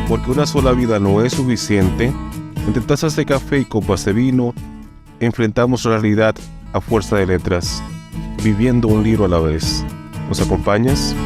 Porque una sola vida no es suficiente, entre tazas de café y copas de vino, enfrentamos la realidad a fuerza de letras, viviendo un libro a la vez. ¿Nos acompañas?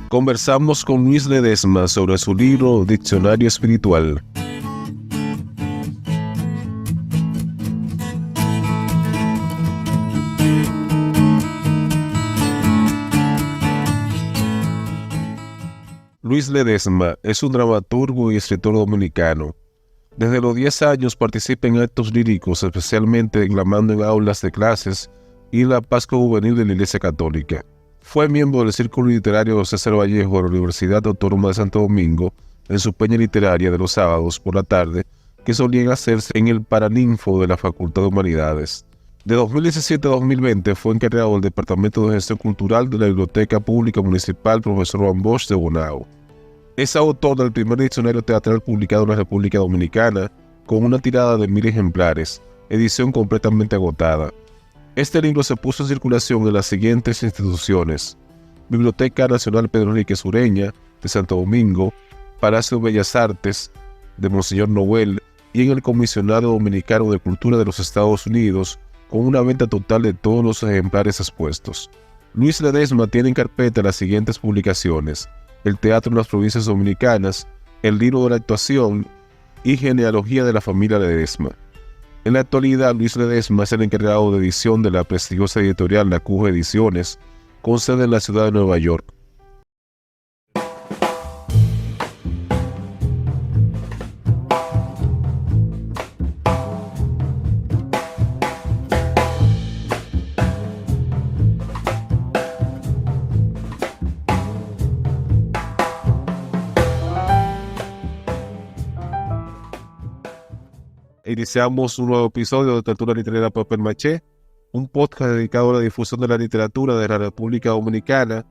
Conversamos con Luis Ledesma sobre su libro Diccionario Espiritual. Luis Ledesma es un dramaturgo y escritor dominicano. Desde los 10 años participa en actos líricos, especialmente declamando en aulas de clases y en la Pascua Juvenil de la Iglesia Católica. Fue miembro del Círculo Literario César Vallejo de la Universidad Autónoma de Santo Domingo en su peña literaria de los sábados por la tarde, que solían hacerse en el Paraninfo de la Facultad de Humanidades. De 2017 a 2020 fue encargado del Departamento de Gestión Cultural de la Biblioteca Pública Municipal Profesor Juan Bosch de Bonao. Es autor del primer diccionario teatral publicado en la República Dominicana, con una tirada de 1000 ejemplares, edición completamente agotada. Este libro se puso en circulación en las siguientes instituciones: Biblioteca Nacional Pedro Enríquez Ureña, de Santo Domingo, Palacio de Bellas Artes, de Monseñor Noel, y en el Comisionado Dominicano de Cultura de los Estados Unidos, con una venta total de todos los ejemplares expuestos. Luis Ledesma tiene en carpeta las siguientes publicaciones: El Teatro en las Provincias Dominicanas, El Libro de la Actuación y Genealogía de la Familia Ledesma. En la actualidad, Luis Ledesma es el encargado de edición de la prestigiosa editorial La Cuja Ediciones, con sede en la ciudad de Nueva York. Iniciamos un nuevo episodio de Literatura Literaria Papel Maché, un podcast dedicado a la difusión de la literatura de la República Dominicana.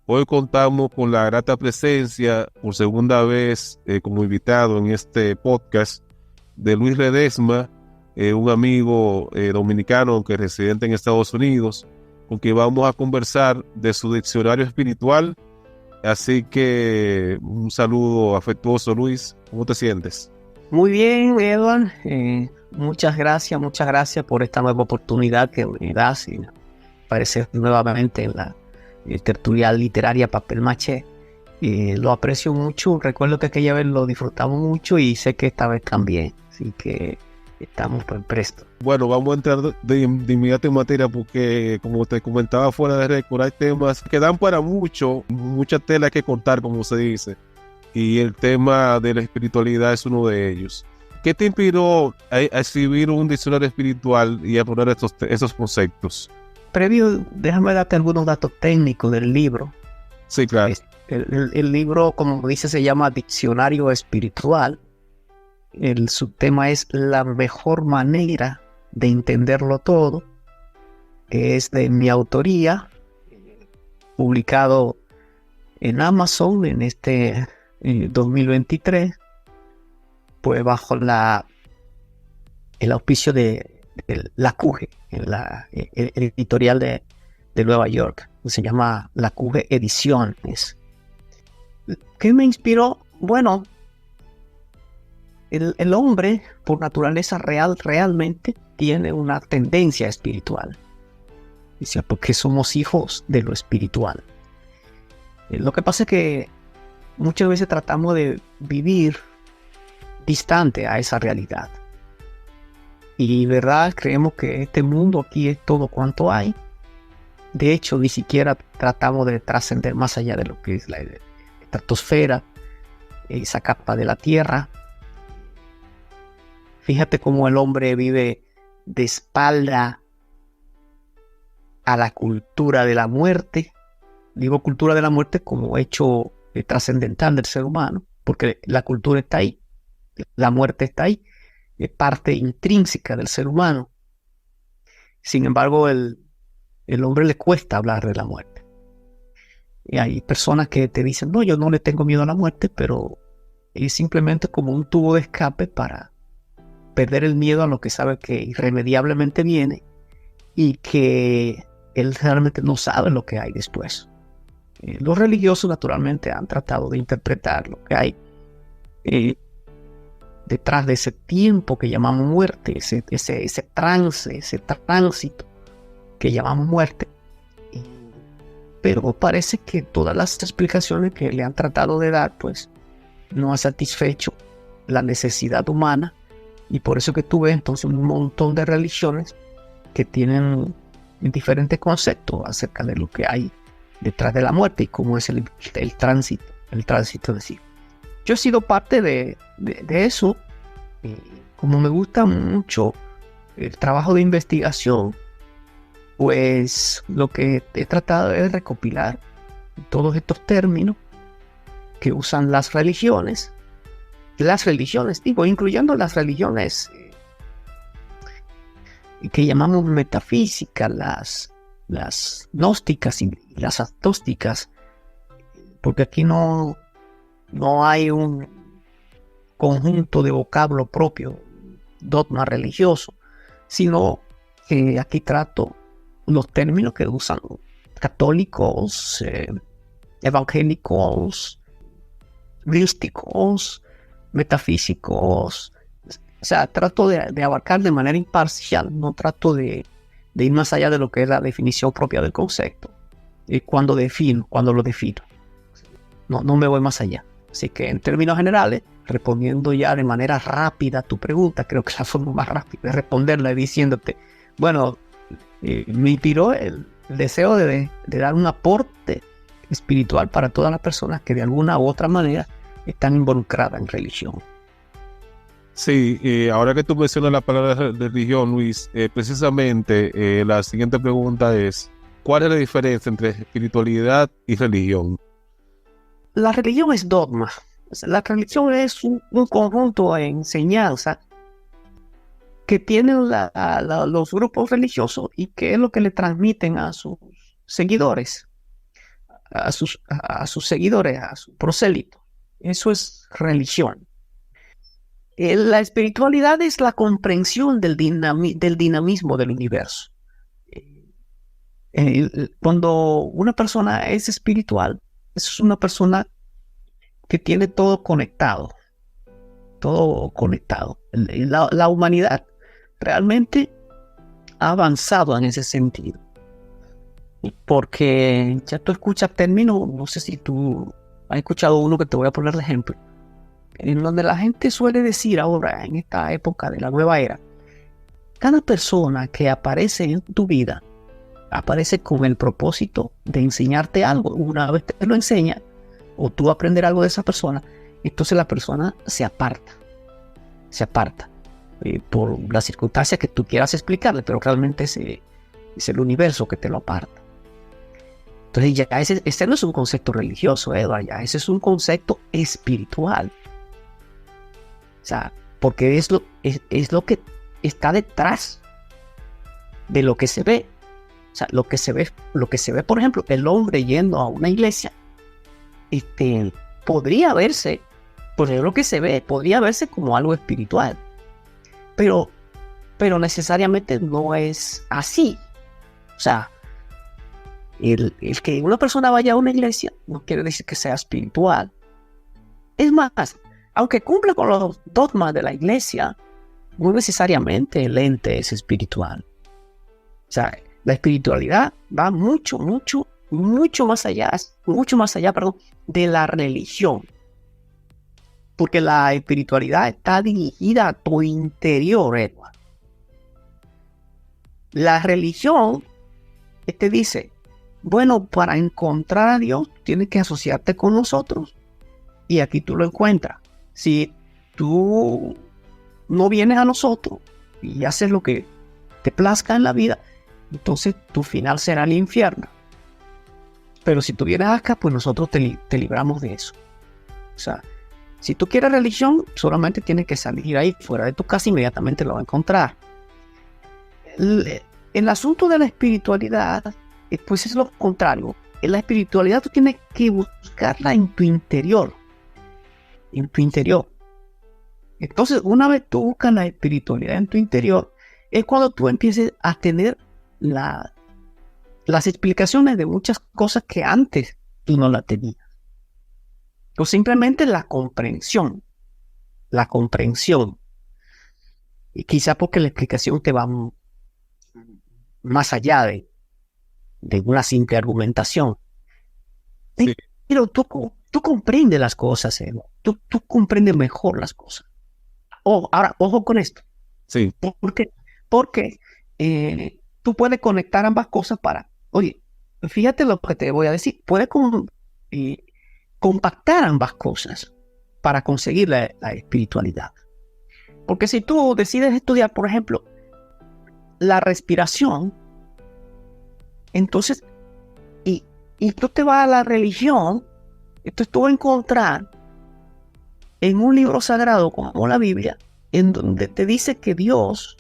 Hoy contamos con la grata presencia, por segunda vez como invitado en este podcast, de Luis Ledesma, un amigo dominicano que es residente en Estados Unidos, con quien vamos a conversar de su diccionario espiritual. Así que un saludo afectuoso, Luis. ¿Cómo te sientes? Muy bien, Edward. Muchas gracias por esta nueva oportunidad que me das y aparecer nuevamente en la tertulia literaria Papel Maché. Lo aprecio mucho. Recuerdo que aquella vez lo disfrutamos mucho y sé que esta vez también. Así que estamos prestos. Bueno, vamos a entrar de inmediato en materia porque, como te comentaba fuera de récord, hay temas que dan para mucha tela que cortar, como se dice. Y el tema de la espiritualidad es uno de ellos. ¿Qué te inspiró a escribir un diccionario espiritual y a poner esos conceptos? Previo, déjame darte algunos datos técnicos del libro. Sí, claro. El libro, como dice, se llama Diccionario Espiritual. El subtema es la mejor manera de entenderlo todo, que es de mi autoría, publicado en Amazon en este 2023, pues bajo el auspicio de La Cuja, el editorial de Nueva York, que se llama La Cuja Ediciones. ¿Qué me inspiró? Bueno, el hombre por naturaleza realmente tiene una tendencia espiritual, dice, porque somos hijos de lo espiritual. Lo que pasa es que muchas veces tratamos de vivir distante a esa realidad. Y verdad, creemos que este mundo aquí es todo cuanto hay. De hecho, ni siquiera tratamos de trascender más allá de lo que es la estratosfera, esa capa de la Tierra. Fíjate cómo el hombre vive de espalda a la cultura de la muerte. Digo cultura de la muerte como hecho trascendental del ser humano. porque la cultura está ahí, la muerte está ahí, es parte intrínseca del ser humano. Sin embargo, el hombre le cuesta hablar de la muerte. Y hay personas que te dicen, no, yo no le tengo miedo a la muerte, pero es simplemente como un tubo de escape para perder el miedo a lo que sabe que irremediablemente viene y que él realmente no sabe lo que hay después. Los religiosos naturalmente han tratado de interpretar lo que hay detrás de ese tiempo que llamamos muerte, ese trance, ese tránsito que llamamos muerte. Pero parece que todas las explicaciones que le han tratado de dar, pues, no ha satisfecho la necesidad humana, y por eso que tú ves entonces un montón de religiones que tienen diferentes conceptos acerca de lo que hay detrás de la muerte y cómo es el tránsito de sí. Yo he sido parte de eso, y como me gusta mucho el trabajo de investigación, pues lo que he tratado es recopilar todos estos términos que usan las religiones, incluyendo las religiones que llamamos metafísicas, las gnósticas y las agnósticas, porque aquí no hay un conjunto de vocablo propio, dogma religioso, sino que aquí trato los términos que usan católicos, evangélicos, místicos, metafísicos. O sea, trato de abarcar de manera imparcial, no trato de ir más allá de lo que es la definición propia del concepto. Y cuando lo defino, no me voy más allá. Así que en términos generales, respondiendo ya de manera rápida a tu pregunta, creo que la forma más rápida de responderla es diciéndote, bueno, me inspiró el deseo de dar un aporte espiritual para todas las personas que de alguna u otra manera están involucradas en religión. Sí, ahora que tú mencionas la palabra religión, Luis, precisamente la siguiente pregunta es, ¿cuál es la diferencia entre espiritualidad y religión? La religión es dogma. La religión es un conjunto de enseñanzas que tienen los grupos religiosos y que es lo que le transmiten a sus seguidores, a sus prosélitos. Eso es religión. La espiritualidad es la comprensión del dinamismo del universo. Cuando una persona es espiritual, es una persona que tiene todo conectado. La humanidad realmente ha avanzado en ese sentido. Porque ya tú escuchas términos, no sé si tú has escuchado uno que te voy a poner de ejemplo, en donde la gente suele decir ahora, en esta época de la nueva era, cada persona que aparece en tu vida, aparece con el propósito de enseñarte algo. Una vez te lo enseña, o tú aprender algo de esa persona, entonces la persona se aparta por las circunstancias que tú quieras explicarle, pero realmente es el universo que te lo aparta. Entonces ya ese no es un concepto religioso, Edward, ya ese es un concepto espiritual. O sea, porque es lo que está detrás de lo que se ve. O sea, lo que se ve, por ejemplo, el hombre yendo a una iglesia, podría verse, por lo que se ve, podría verse como algo espiritual. Pero necesariamente no es así. O sea, el que una persona vaya a una iglesia no quiere decir que sea espiritual. Es más, aunque cumpla con los dogmas de la iglesia, no necesariamente el ente es espiritual. O sea, la espiritualidad va mucho más allá, de la religión. Porque la espiritualidad está dirigida a tu interior, Edward. La religión te dice, bueno, para encontrar a Dios tienes que asociarte con nosotros. Y aquí tú lo encuentras. Si tú no vienes a nosotros y haces lo que te plazca en la vida, entonces tu final será el infierno. Pero si tú vienes acá, pues nosotros te libramos de eso. O sea, Si tú quieres religión, solamente tienes que salir ahí fuera de tu casa, inmediatamente lo vas a encontrar. El asunto de la espiritualidad, pues es lo contrario. En la espiritualidad tú tienes que buscarla en tu interior. En tu interior. Entonces, una vez tú buscas la espiritualidad en tu interior, es cuando tú empieces a tener las explicaciones de muchas cosas que antes tú no las tenías. O simplemente la comprensión. La comprensión. Y quizá porque la explicación te va más allá de una simple argumentación. Sí. Pero tú comprendes las cosas, tú comprendes mejor las cosas. Ahora, ojo con esto. Sí. ¿Por qué? Porque tú puedes conectar ambas cosas oye, fíjate lo que te voy a decir, puedes compactar ambas cosas para conseguir la espiritualidad. Porque si tú decides estudiar, por ejemplo, la respiración, entonces, y tú te vas a la religión, entonces tú vas a encontrar en un libro sagrado como la Biblia, en donde te dice que Dios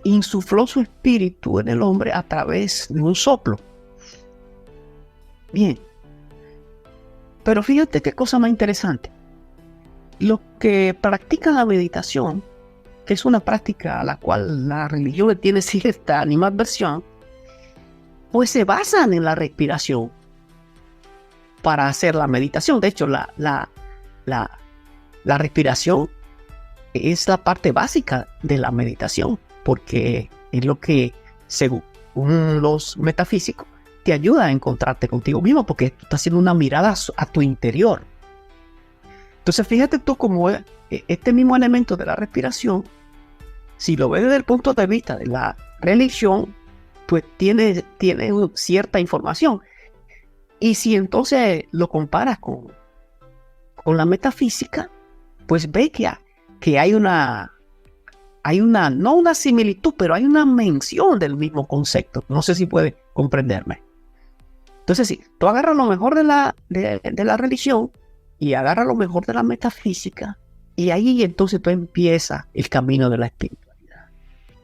insufló su espíritu en el hombre a través de un soplo. Bien. Pero fíjate qué cosa más interesante. Los que practican la meditación, que es una práctica a la cual la religión le tiene cierta animadversión, pues se basan en la respiración para hacer la meditación. De hecho, la respiración es la parte básica de la meditación, porque es lo que, según los metafísicos, te ayuda a encontrarte contigo mismo, porque tú estás haciendo una mirada a tu interior. Entonces, fíjate tú cómo este mismo elemento de la respiración, si lo ves desde el punto de vista de la religión, pues tiene cierta información. Y si entonces lo comparas con la metafísica, pues ve que hay no una similitud, pero hay una mención del mismo concepto. No sé si puede comprenderme. Entonces, sí, tú agarras lo mejor de la religión y agarras lo mejor de la metafísica, y ahí entonces tú empiezas el camino de la espiritualidad.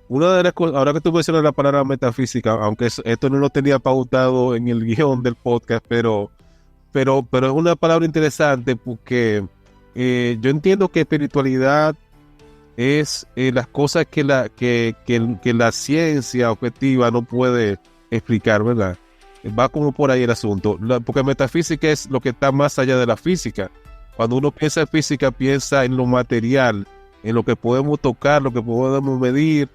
Una de las cosas, ahora que tú mencionas la palabra metafísica, aunque esto no lo tenía pautado en el guión del podcast, pero es una palabra interesante porque yo entiendo que espiritualidad es las cosas que la ciencia objetiva no puede explicar, ¿verdad? Va como por ahí el asunto, porque metafísica es lo que está más allá de la física. Cuando uno piensa en física, piensa en lo material, en lo que podemos tocar, lo que podemos medir,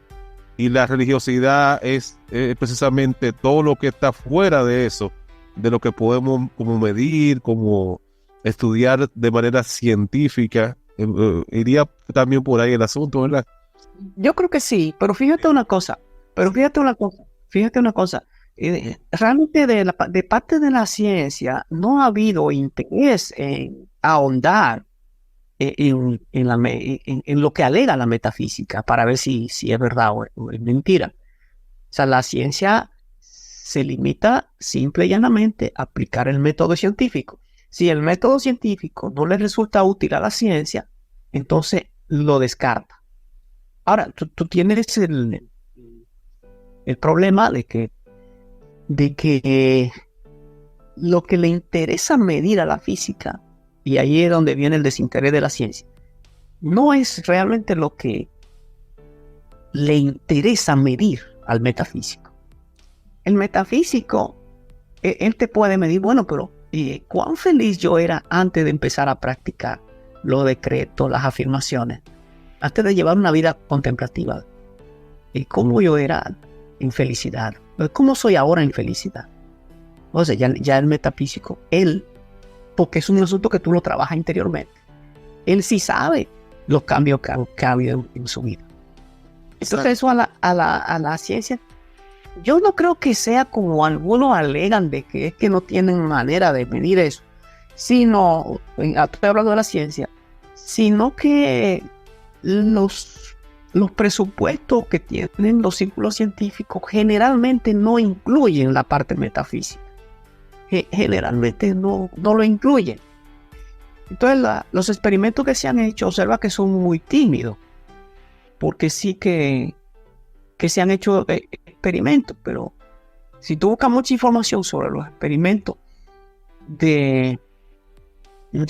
y la religiosidad es precisamente todo lo que está fuera de eso, de lo que podemos como medir, como estudiar de manera científica. Iría también por ahí el asunto, ¿verdad? Yo creo que sí, pero fíjate una cosa. Realmente de parte de la ciencia no ha habido interés en ahondar en lo que alega la metafísica para ver si es verdad o es mentira. O sea, la ciencia se limita simple y llanamente a aplicar el método científico. Si el método científico no le resulta útil a la ciencia, entonces lo descarta. Ahora, tú tienes el problema de que lo que le interesa medir a la física, y ahí es donde viene el desinterés de la ciencia, no es realmente lo que le interesa medir al metafísico. El metafísico, él te puede medir, bueno, pero ¿cuán feliz yo era antes de empezar a practicar los decretos, las afirmaciones, antes de llevar una vida contemplativa? ¿Cómo yo era en felicidad? ¿Cómo soy ahora en felicidad? O sea, ya el metafísico, él, porque es un asunto que tú lo trabajas interiormente, él sí sabe los cambios que ha habido en su vida. Entonces eso a la ciencia, yo no creo que sea como algunos alegan de que es que no tienen manera de medir eso, sino, estoy hablando de la ciencia, sino que los presupuestos que tienen los círculos científicos generalmente no incluyen la parte metafísica. Generalmente no lo incluyen. Entonces los experimentos que se han hecho, observa que son muy tímidos, porque sí que se han hecho experimentos, pero si tú buscas mucha información sobre los experimentos de,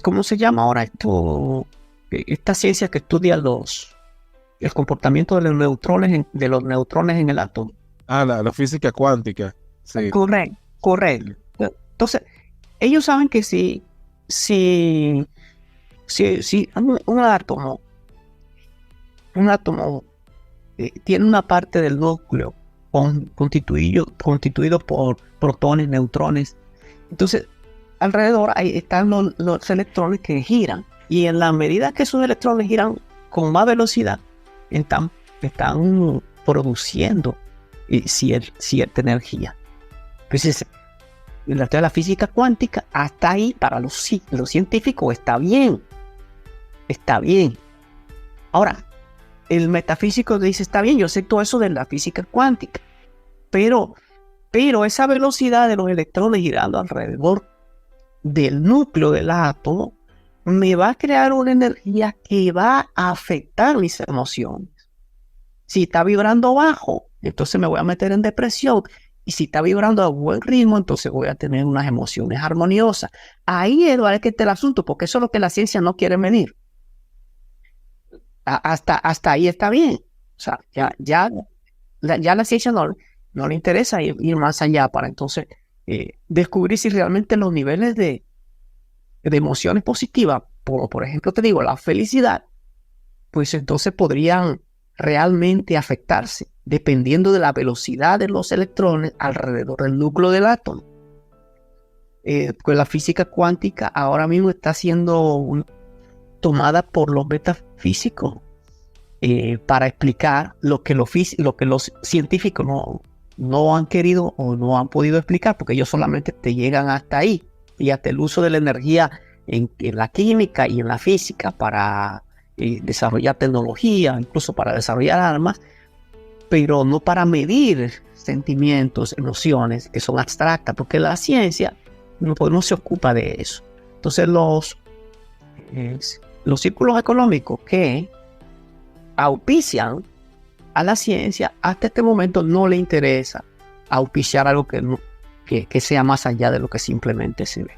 ¿cómo se llama ahora esto? Esta ciencia que estudia el comportamiento de los neutrones en el átomo. La física cuántica. Sí. Correcto. Entonces, ellos saben que si un átomo tiene una parte del núcleo constituido por protones, neutrones, entonces alrededor ahí están los electrones que giran, y en la medida que esos electrones giran con más velocidad, están produciendo cierta energía. Entonces, en la teoría de la física cuántica, hasta ahí para los científicos está bien. Ahora, el metafísico dice, está bien, yo acepto eso de la física cuántica, pero esa velocidad de los electrones girando alrededor del núcleo del átomo me va a crear una energía que va a afectar mis emociones. Si está vibrando bajo, entonces me voy a meter en depresión. Y si está vibrando a buen ritmo, entonces voy a tener unas emociones armoniosas. Ahí, Eduardo, es que está el asunto, porque eso es lo que la ciencia no quiere medir. Hasta ahí está bien. O sea, ya la ciencia no le interesa ir más allá para entonces descubrir si realmente los niveles de emociones positivas, por ejemplo, te digo, la felicidad, pues entonces podrían realmente afectarse dependiendo de la velocidad de los electrones alrededor del núcleo del átomo. Pues la física cuántica ahora mismo está siendo tomada por los metafísicos para explicar lo que los científicos no han querido o no han podido explicar, porque ellos solamente te llegan hasta ahí, y hasta el uso de la energía en la química y en la física para desarrollar tecnología, incluso para desarrollar armas, pero no para medir sentimientos, emociones que son abstractas, porque la ciencia no se ocupa de eso. Entonces los círculos económicos que auspician a la ciencia, hasta este momento no le interesa auspiciar algo que sea más allá de lo que simplemente se ve.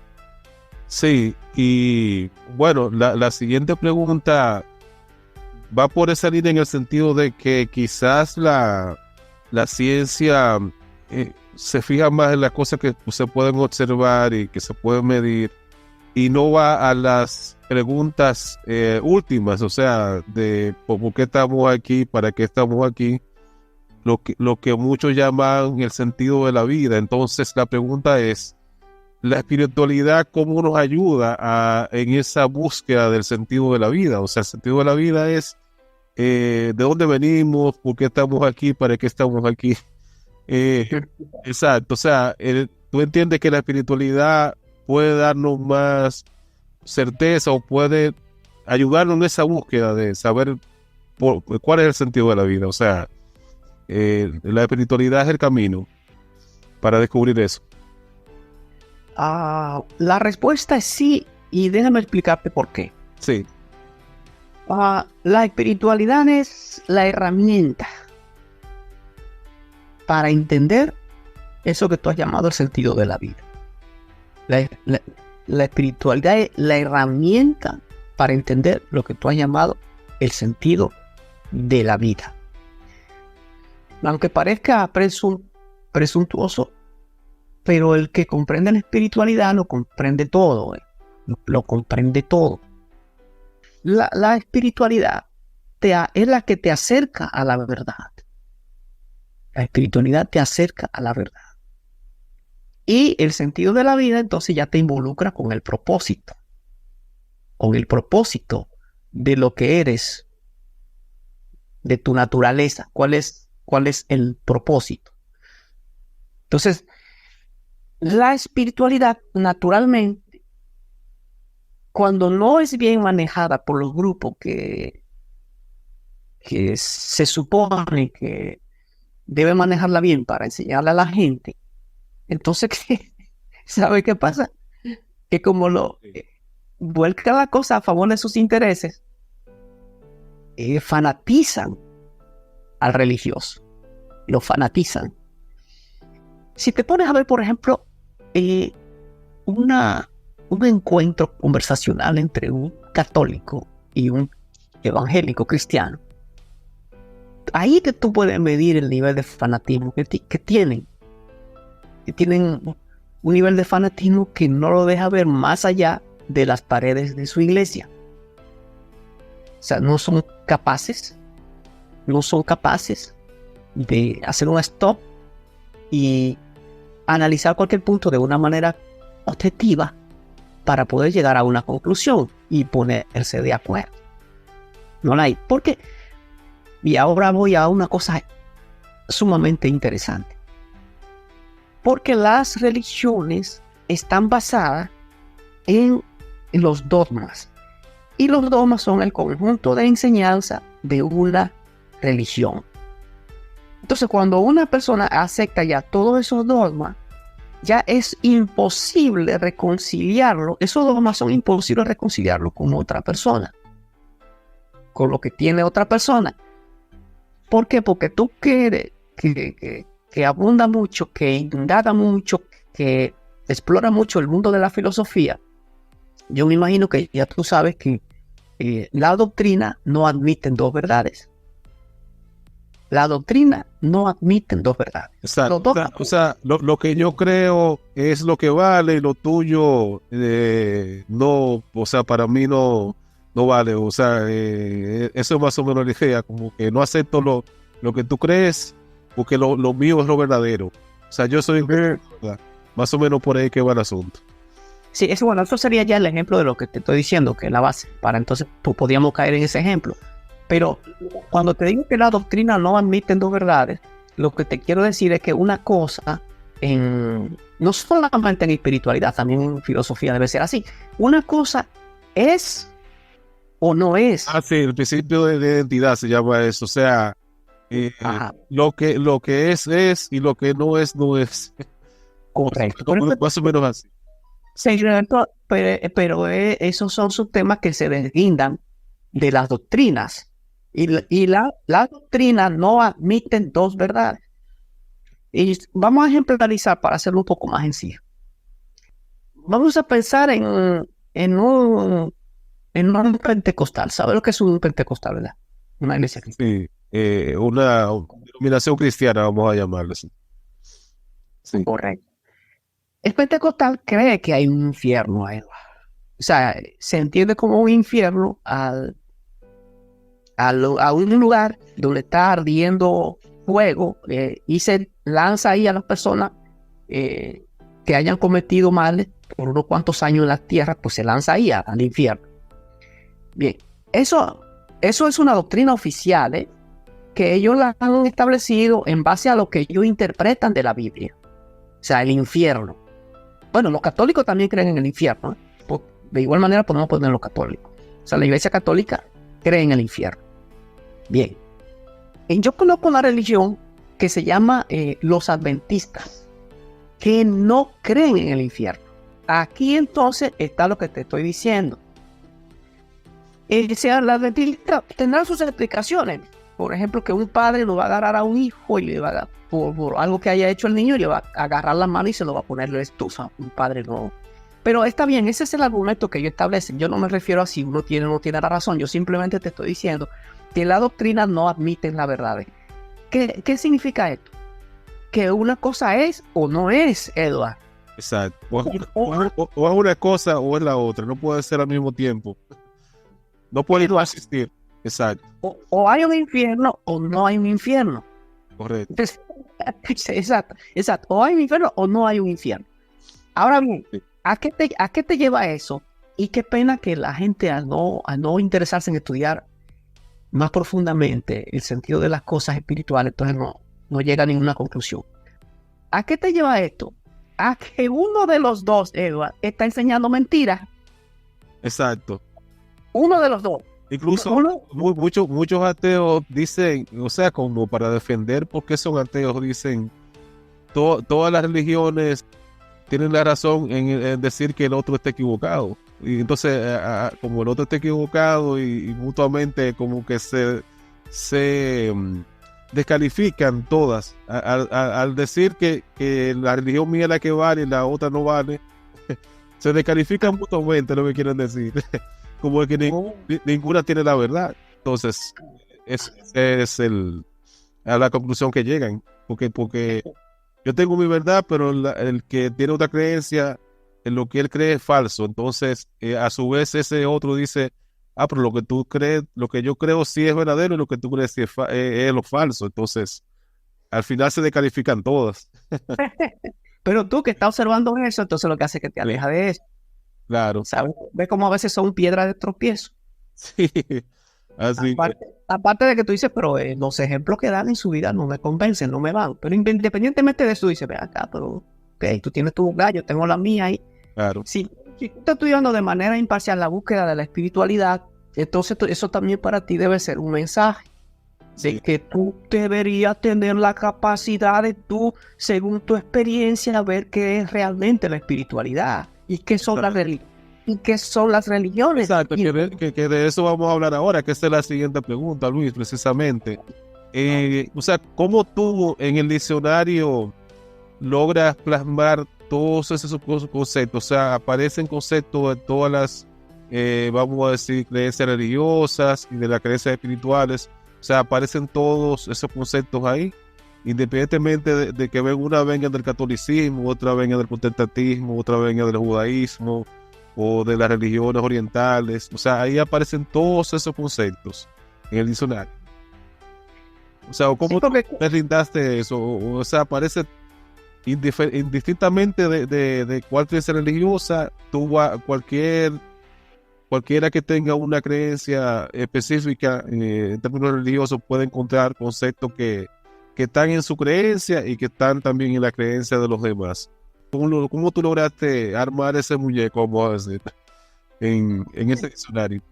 Sí, y bueno, la siguiente pregunta va por esa línea en el sentido de que quizás la ciencia se fija más en las cosas que se pueden observar y que se pueden medir, y no va a las preguntas últimas, o sea, de por qué estamos aquí, para qué estamos aquí, lo que muchos llaman el sentido de la vida. Entonces la pregunta es, la espiritualidad, ¿cómo nos ayuda en esa búsqueda del sentido de la vida? O sea, el sentido de la vida es de dónde venimos, por qué estamos aquí, para qué estamos aquí. Exacto, o sea, tú entiendes que la espiritualidad puede darnos más certeza o puede ayudarnos en esa búsqueda de saber cuál es el sentido de la vida. O sea, la espiritualidad es el camino para descubrir eso. La respuesta es sí, y déjame explicarte por qué. Sí. La espiritualidad es la herramienta para entender eso que tú has llamado el sentido de la vida. La espiritualidad es la herramienta para entender lo que tú has llamado el sentido de la vida. Aunque parezca presuntuoso, pero el que comprende la espiritualidad lo comprende todo, lo comprende todo. La espiritualidad es la que te acerca a la verdad. La espiritualidad te acerca a la verdad. Y el sentido de la vida entonces ya te involucra con el propósito de lo que eres, de tu naturaleza. ¿Cuál es el propósito? Entonces, la espiritualidad, naturalmente, cuando no es bien manejada por los grupos que se supone que debe manejarla bien para enseñarle a la gente, entonces, ¿sabe qué pasa? Que como vuelcan la cosa a favor de sus intereses, fanatizan al religioso, lo fanatizan. Si te pones a ver, por ejemplo, un encuentro conversacional entre un católico y un evangélico cristiano, ahí que tú puedes medir el nivel de fanatismo que tienen. Que tienen un nivel de fanatismo que no lo deja ver más allá de las paredes de su iglesia. O sea, no son capaces de hacer un stop y analizar cualquier punto de una manera objetiva para poder llegar a una conclusión y ponerse de acuerdo. No la hay. Porque, y ahora voy a una cosa sumamente interesante. Porque las religiones están basadas en los dogmas. Y los dogmas son el conjunto de enseñanza de una religión. Entonces, cuando una persona acepta ya todos esos dogmas, ya es imposible reconciliarlo. Esos dogmas son imposibles reconciliarlo con otra persona, con lo que tiene otra persona. ¿Por qué? Porque tú quieres que abunda mucho, que indaga mucho, que explora mucho el mundo de la filosofía. Yo me imagino que ya tú sabes que la doctrina no admite dos verdades. La doctrina no admite dos verdades. Exacto. O sea, lo que yo creo es lo que vale, y lo tuyo no, o sea, para mí no vale. O sea, eso es más o menos la idea, como que no acepto lo que tú crees, porque lo mío es lo verdadero. O sea, yo soy más o menos por ahí que va el asunto. Sí, eso sería ya el ejemplo de lo que te estoy diciendo, que es la base. Para entonces podríamos caer en ese ejemplo. Pero cuando te digo que la doctrina no admite dos verdades, lo que te quiero decir es que una cosa, no solamente en espiritualidad, también en filosofía debe ser así. Una cosa es o no es. Sí, el principio de identidad se llama eso. O sea, lo que es y lo que no es, no es. Correcto. Más o menos así. Sí, pero esos son subtemas que se deslindan de las doctrinas. Y las doctrinas no admiten dos verdades. Y vamos a ejemplarizar para hacerlo un poco más sencillo. Vamos a pensar en un pentecostal. ¿Sabes lo que es un pentecostal, verdad? Una iglesia cristiana. Sí, una denominación cristiana, vamos a llamarlo así. Sí. Correcto. El pentecostal cree que hay un infierno ahí. O sea, se entiende como un infierno a un lugar donde está ardiendo fuego y se lanza ahí a las personas que hayan cometido males por unos cuantos años en la tierra, pues se lanza ahí al infierno. Bien, eso es una doctrina oficial que ellos la han establecido en base a lo que ellos interpretan de la Biblia. O sea, el infierno. Bueno, los católicos también creen en el infierno. De igual manera podemos poner los católicos. O sea, la iglesia católica cree en el infierno. Bien. Yo conozco una religión que se llama los adventistas, que no creen en el infierno. Aquí entonces está lo que te estoy diciendo. Los adventistas tendrán sus explicaciones. Por ejemplo, que un padre lo va a agarrar a un hijo y le va a dar por algo que haya hecho el niño y le va a agarrar la mano y se lo va a poner de estufa. Un padre no. Pero está bien, ese es el argumento que ellos establecen. Yo no me refiero a si uno tiene o no tiene la razón. Yo simplemente te estoy diciendo que la doctrina no admite la verdad. ¿Qué significa esto? Que una cosa es o no es, Edward. Exacto. O es una cosa o es la otra. No puede ser al mismo tiempo. No puede existir. Exacto. O hay un infierno o no hay un infierno. Correcto. Entonces, exacto. O hay un infierno o no hay un infierno. Ahora bien, sí. ¿A qué te lleva eso? Y qué pena que la gente al no interesarse en estudiar más profundamente el sentido de las cosas espirituales, entonces no llega a ninguna conclusión. ¿A qué te lleva esto? A que uno de los dos, Edward, está enseñando mentiras. Exacto. Uno de los dos. Incluso muchos ateos dicen, o sea, como para defender por qué son ateos, dicen, todas las religiones tienen la razón en decir que el otro está equivocado. Y entonces, como el otro está equivocado y mutuamente como que se descalifican todas. Al decir que la religión mía es la que vale y la otra no vale, se descalifican mutuamente, lo que quieren decir. Como que ninguna tiene la verdad. Entonces, es a la conclusión que llegan. Porque yo tengo mi verdad, pero el que tiene otra creencia en lo que él cree es falso. Entonces, a su vez, ese otro dice, pero lo que tú crees, lo que yo creo sí es verdadero y lo que tú crees sí es lo falso. Entonces, al final se descalifican todas. Pero tú que estás observando eso, entonces lo que hace es que te aleja de eso. Claro. ¿Sabes? ¿Ves cómo a veces son piedras de tropiezo? Sí. Así que, Aparte de que tú dices, pero los ejemplos que dan en su vida no me convencen, no me van. Pero independientemente de eso, dices, ve acá, pero ok, tú tienes tu lugar, yo tengo la mía ahí. claro. Si tú estás estudiando de manera imparcial la búsqueda de la espiritualidad, entonces eso también para ti debe ser un mensaje de Sí. que tú deberías tener la capacidad de tú, según tu experiencia, ver qué es realmente la espiritualidad y qué son las religiones. ¿Y qué son las religiones? Exacto, que de eso vamos a hablar ahora, que esa es la siguiente pregunta, Luis, precisamente. O sea, ¿cómo tú en el diccionario logras plasmar todos esos conceptos? O sea, aparecen conceptos de todas las, vamos a decir, creencias religiosas y de las creencias espirituales. O sea, aparecen todos esos conceptos ahí, independientemente de que una venga del catolicismo, otra venga del protestantismo, otra venga del judaísmo o de las religiones orientales. O sea, ahí aparecen todos esos conceptos en el diccionario. O sea, ¿cómo porque te lindaste eso? O sea, aparece indistintamente de cuál creencia religiosa, cualquiera que tenga una creencia específica en términos religiosos puede encontrar conceptos que están en su creencia y que están también en la creencia de los demás. ¿Cómo tú lograste armar ese muñeco, vamos a decir, en ese diccionario?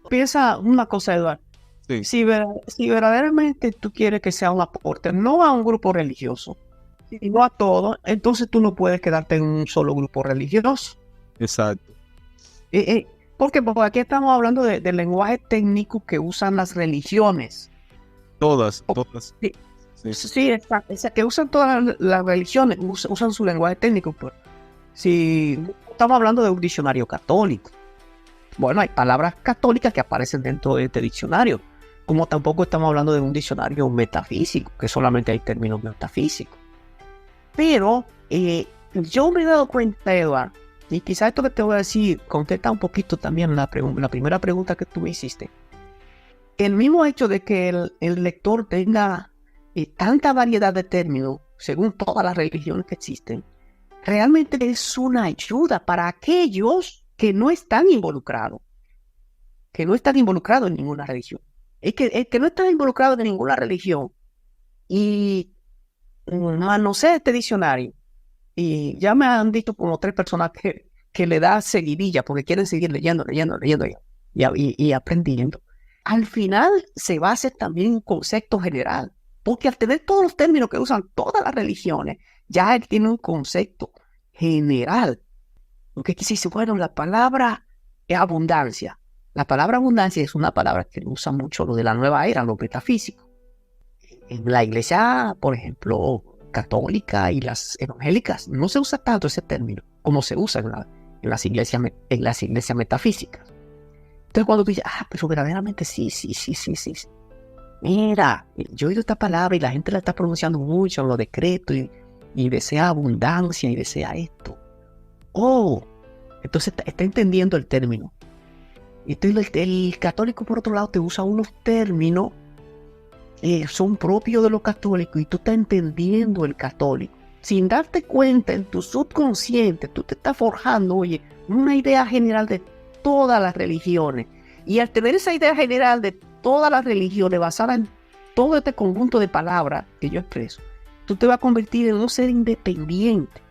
piensa una cosa, Eduardo. Sí, Si verdaderamente tú quieres que sea un aporte, no a un grupo religioso, sino a todo, entonces tú no puedes quedarte en un solo grupo religioso. exacto. Porque aquí estamos hablando del lenguaje técnico que usan las religiones. Todas. Sí, Sí, sí. sí, exacto. O sea, que usan todas las religiones, usan su lenguaje técnico. Pues. Si estamos hablando de un diccionario católico, bueno, hay palabras católicas que aparecen dentro de este diccionario, como tampoco estamos hablando de un diccionario metafísico, que solamente hay términos metafísicos. Pero yo me he dado cuenta, Eduardo, y quizás esto que te voy a decir contesta un poquito también la primera pregunta que tú me hiciste. El mismo hecho de que el lector tenga tanta variedad de términos, según todas las religiones que existen, realmente es una ayuda para aquellos que no están involucrados, en ninguna religión. El que no está involucrado en ninguna religión y no sé este diccionario, y ya me han dicho como 3 personas que le da seguidilla porque quieren seguir leyendo y aprendiendo. Al final se basa también en un concepto general, porque al tener todos los términos que usan todas las religiones, ya él tiene un concepto general. Porque aquí se dice, bueno, la palabra es abundancia. La palabra abundancia es una palabra que usa mucho lo de la nueva era, lo metafísico. En la iglesia, por ejemplo, católica y las evangélicas, no se usa tanto ese término como se usa en las iglesias metafísicas. Entonces cuando tú dices, pero verdaderamente sí. Mira, yo he oído esta palabra y la gente la está pronunciando mucho en los decretos y desea abundancia y desea esto. Entonces está entendiendo el término. Entonces el católico, por otro lado, te usa unos términos son propios de los católicos y tú estás entendiendo el católico. Sin darte cuenta, en tu subconsciente, tú te estás forjando, una idea general de todas las religiones. Y al tener esa idea general de todas las religiones basada en todo este conjunto de palabras que yo expreso, tú te vas a convertir en un ser independiente,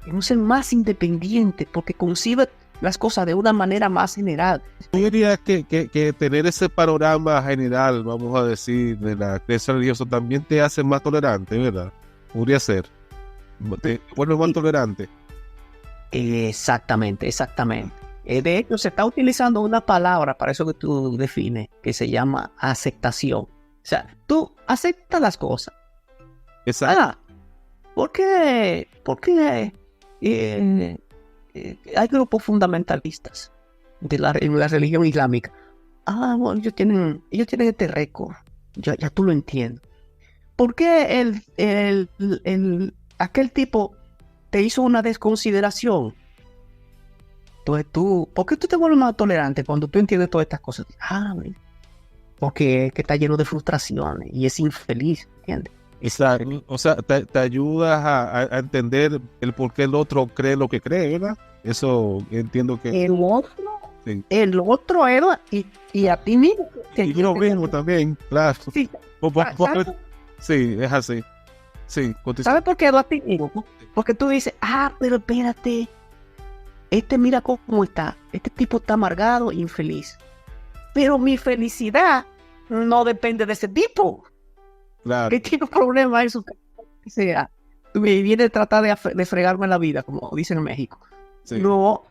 en un ser más independiente, porque concibe las cosas de una manera más general. Yo diría que tener ese panorama general, vamos a decir, de la creencia religiosa también te hace más tolerante, ¿verdad? Podría ser. Te vuelve más tolerante. Exactamente, exactamente. De hecho, se está utilizando una palabra para eso que tú defines, que se llama aceptación. O sea, tú aceptas las cosas. Exacto. Ah, ¿por qué hay grupos fundamentalistas en la religión islámica? Bueno, ellos tienen este récord. Ya tú lo entiendes. ¿Por qué aquel tipo te hizo una desconsideración? Entonces ¿por qué tú te vuelves más tolerante cuando tú entiendes todas estas cosas? Mira, porque es que está lleno de frustraciones y es infeliz, ¿entiendes? Exacto. O sea, te ayudas a entender el por qué el otro cree lo que cree, ¿verdad? Eso entiendo que... Sí. El otro era y a ti mismo. Y lo mismo también, claro. Sí, Sí, es así. Sí, ¿sabes por qué a ti mismo? Porque tú dices, pero espérate, mira cómo está, este tipo está amargado e infeliz. Pero mi felicidad no depende de ese tipo. claro. Que tiene un problema eso. O sea, me viene a tratar de fregarme la vida, como dicen en México. Sí. No, o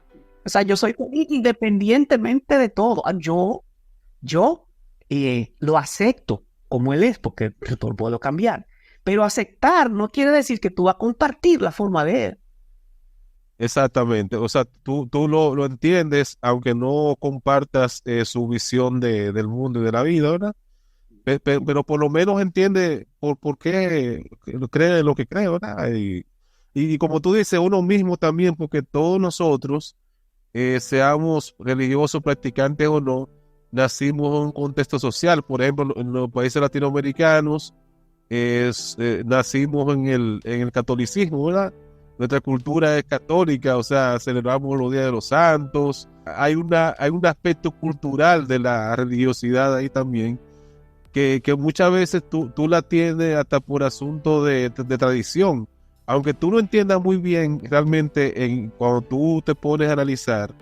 sea, yo soy feliz independientemente de todo. Yo lo acepto como él es, porque yo lo puedo cambiar. Pero aceptar no quiere decir que tú vas a compartir la forma de él. Exactamente. O sea, tú lo entiendes, aunque no compartas su visión del mundo y de la vida, ¿verdad? Pero por lo menos entiende por qué cree lo que cree, ¿verdad? Y como tú dices, uno mismo también, porque todos nosotros, seamos religiosos, practicantes o no, nacimos en un contexto social. Por ejemplo, en los países latinoamericanos, nacimos en el catolicismo, ¿verdad? Nuestra cultura es católica, o sea, celebramos los días de los santos. Hay un aspecto cultural de la religiosidad ahí también, que muchas veces tú la tienes hasta por asunto de tradición. Aunque tú no entiendas muy bien realmente cuando tú te pones a analizar,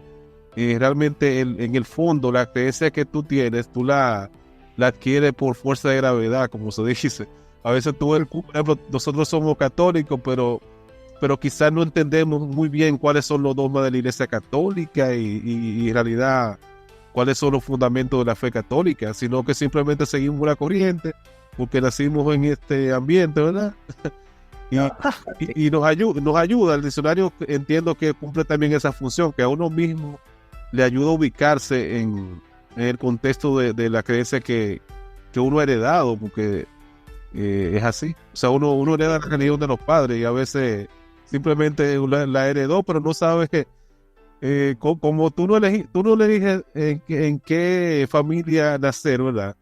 realmente en el fondo la creencia que tú tienes, tú la adquieres por fuerza de gravedad, como se dice. A veces por ejemplo, nosotros somos católicos, pero quizás no entendemos muy bien cuáles son los dogmas de la Iglesia Católica y en realidad cuáles son los fundamentos de la fe católica, sino que simplemente seguimos la corriente porque nacimos en este ambiente, ¿verdad? Y nos ayuda. El diccionario entiendo que cumple también esa función, que a uno mismo le ayuda a ubicarse en el contexto de la creencia que uno ha heredado, porque es así. O sea, uno hereda la religión de los padres y a veces simplemente la heredó, pero no sabe como tú no eliges en qué familia nacer, ¿verdad?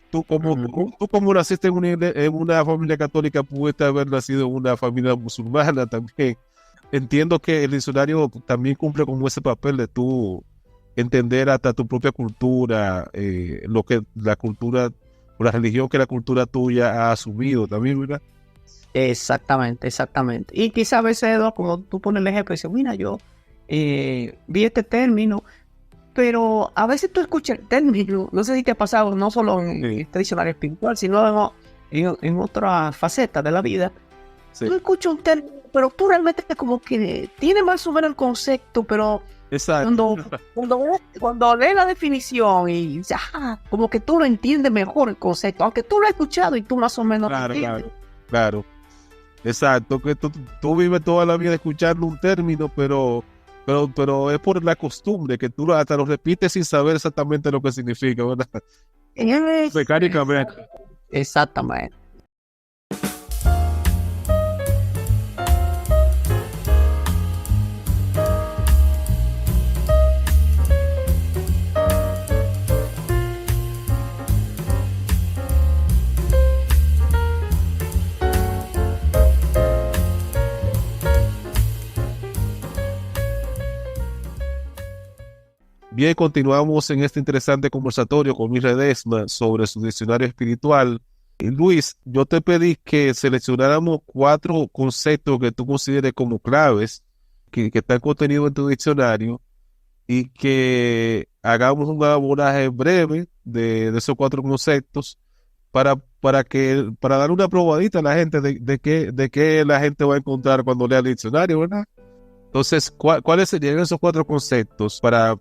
Tú como naciste en una familia católica, pudiste haber nacido en una familia musulmana también. Entiendo que el diccionario también cumple con ese papel de tú entender hasta tu propia cultura, lo que la cultura o la religión que la cultura tuya ha asumido también, ¿verdad? Exactamente. Y quizá a veces, Eduardo, como tú pones el ejemplo, dices, mira, yo vi este término, pero a veces tú escuchas el término, no sé si te ha pasado, no solo en este diccionario espiritual, sino en otras facetas de la vida. Sí. Tú escuchas un término, pero tú realmente como que tiene más o menos el concepto, pero Exacto. cuando lees la definición y como que tú lo entiendes mejor el concepto, aunque tú lo has escuchado y tú más o menos Claro. Exacto, que tú vives toda la vida escuchando un término, pero es por la costumbre que tú hasta lo repites sin saber exactamente lo que significa, ¿verdad? Mecánicamente. Exactamente. Bien, continuamos en este interesante conversatorio con Luis Ledesma sobre su diccionario espiritual. Y Luis, yo te pedí que seleccionáramos 4 conceptos que tú consideres como claves, que están contenidos en tu diccionario, y que hagamos un abordaje breve de esos 4 conceptos para dar una probadita a la gente de qué la gente va a encontrar cuando lea el diccionario, ¿verdad? Entonces, ¿cuáles serían esos 4 conceptos para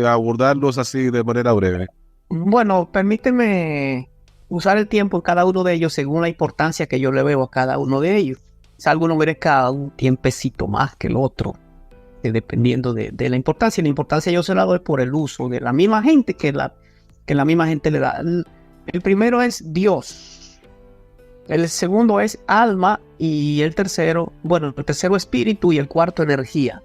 abordarlos así de manera breve? Bueno, permíteme usar el tiempo en cada uno de ellos según la importancia que yo le veo a cada uno de ellos. Si alguno merezca un tiempecito más que el otro, dependiendo de la importancia. La importancia yo se la doy por el uso de la misma gente que la misma gente le da. El primero es Dios. El segundo es alma y el tercero espíritu y el cuarto energía.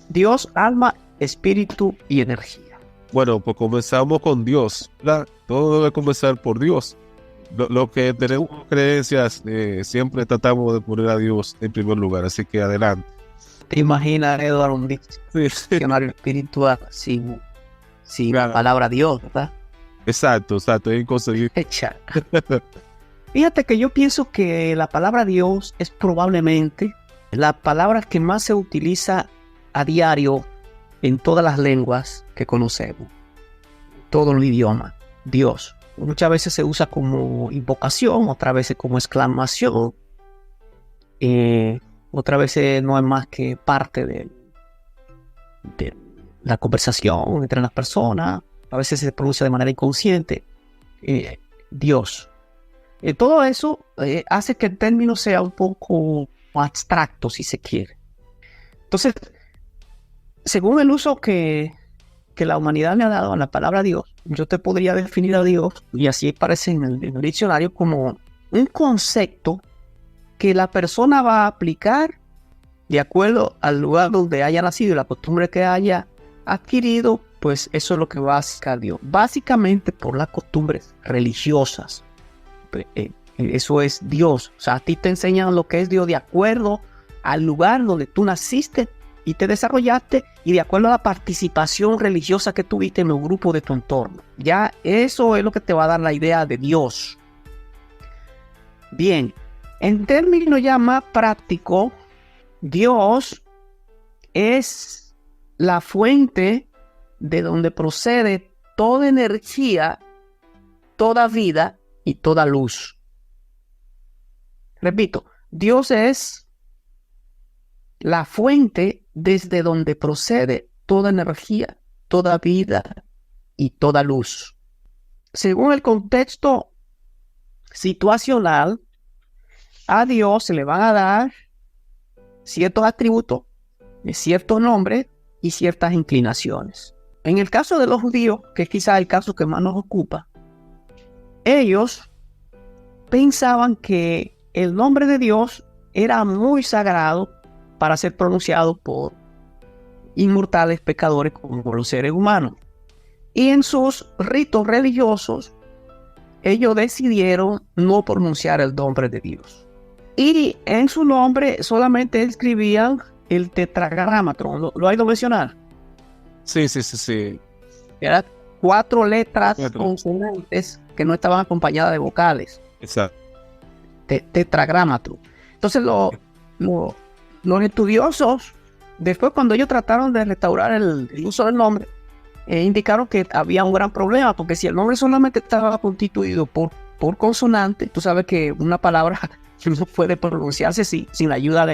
Dios, alma, espíritu y energía. Bueno, pues comenzamos con Dios, ¿verdad? Todo debe comenzar por Dios. Lo que tenemos creencias, siempre tratamos de poner a Dios en primer lugar, así que adelante. ¿Te imaginas, Eduardo, un diccionario espiritual sin Claro. la palabra Dios, verdad? Exacto, es inconcebible. Hecha. Fíjate que yo pienso que la palabra Dios es probablemente la palabra que más se utiliza a diario en todas las lenguas que conocemos, todos los idiomas. Dios. Muchas veces se usa como invocación, otras veces como exclamación, otras veces no es más que parte de la conversación entre las personas. A veces se pronuncia de manera inconsciente. Dios. Todo eso hace que el término sea un poco abstracto, si se quiere. Entonces, según el uso que la humanidad le ha dado a la palabra Dios, yo te podría definir a Dios, y así aparece en el diccionario, como un concepto que la persona va a aplicar de acuerdo al lugar donde haya nacido y la costumbre que haya adquirido. Pues eso es lo que va a sacar Dios. Básicamente por las costumbres religiosas. Eso es Dios. O sea, a ti te enseñan lo que es Dios de acuerdo al lugar donde tú naciste y te desarrollaste y de acuerdo a la participación religiosa que tuviste en los grupos de tu entorno. Ya eso es lo que te va a dar la idea de Dios. Bien, en términos ya más prácticos, Dios es la fuente de donde procede toda energía, toda vida y toda luz. Repito, Dios es la fuente desde donde procede toda energía, toda vida y toda luz. Según el contexto situacional, a Dios se le van a dar ciertos atributos, ciertos nombres y ciertas inclinaciones. En el caso de los judíos, que es quizás el caso que más nos ocupa, ellos pensaban que el nombre de Dios era muy sagrado para ser pronunciado por inmortales pecadores como los seres humanos. Y en sus ritos religiosos, ellos decidieron no pronunciar el nombre de Dios. Y en su nombre solamente escribían el tetragramatron. ¿Lo ha ido a mencionar? Sí. Eran 4 letras consonantes que no estaban acompañadas de vocales. Exacto. Tetragramatron. Entonces los estudiosos, después cuando ellos trataron de restaurar el uso del nombre, indicaron que había un gran problema, porque si el nombre solamente estaba constituido por consonantes, tú sabes que una palabra no puede pronunciarse sin la ayuda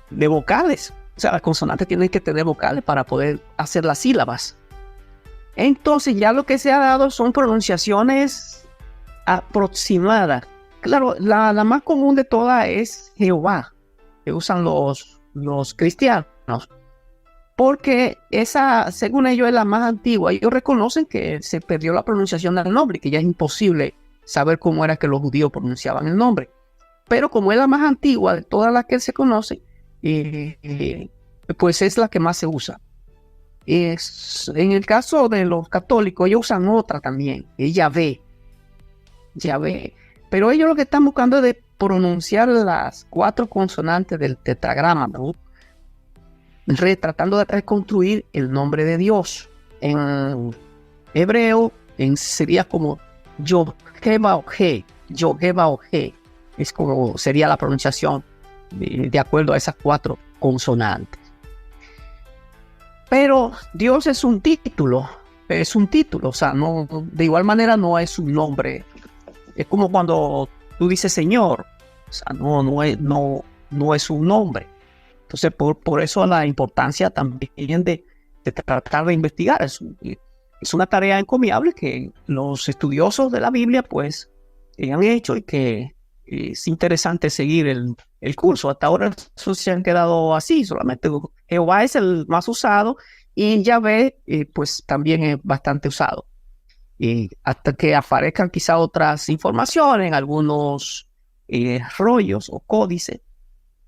de vocales. O sea, las consonantes tienen que tener vocales para poder hacer las sílabas. Entonces ya lo que se ha dado son pronunciaciones aproximadas. Claro, la más común de todas es Jehová, que usan los cristianos, porque esa, según ellos, es la más antigua. Ellos reconocen que se perdió la pronunciación del nombre, que ya es imposible saber cómo era que los judíos pronunciaban el nombre. Pero como es la más antigua de todas las que se conocen, pues es la que más se usa. En el caso de los católicos, ellos usan otra también, es Yahvé. Pero ellos lo que están buscando es de pronunciar las 4 consonantes del tetragrama, ¿no? Tratando de reconstruir el nombre de Dios. En hebreo sería como Yod-Heh-Vav-Heh. Yod-Heh-Vav-Heh. Es como sería la pronunciación de acuerdo a esas 4 consonantes. Pero Dios es un título, o sea, no, de igual manera no es un nombre. Es como cuando tú dices Señor, o sea, no es un nombre. Entonces, por eso la importancia también de tratar de investigar. Es una tarea encomiable que los estudiosos de la Biblia pues han hecho y que es interesante seguir el curso. Hasta ahora se han quedado así, solamente Jehová es el más usado y Yahvé pues también es bastante usado. Y hasta que aparezcan quizá otras informaciones, algunos rollos o códices.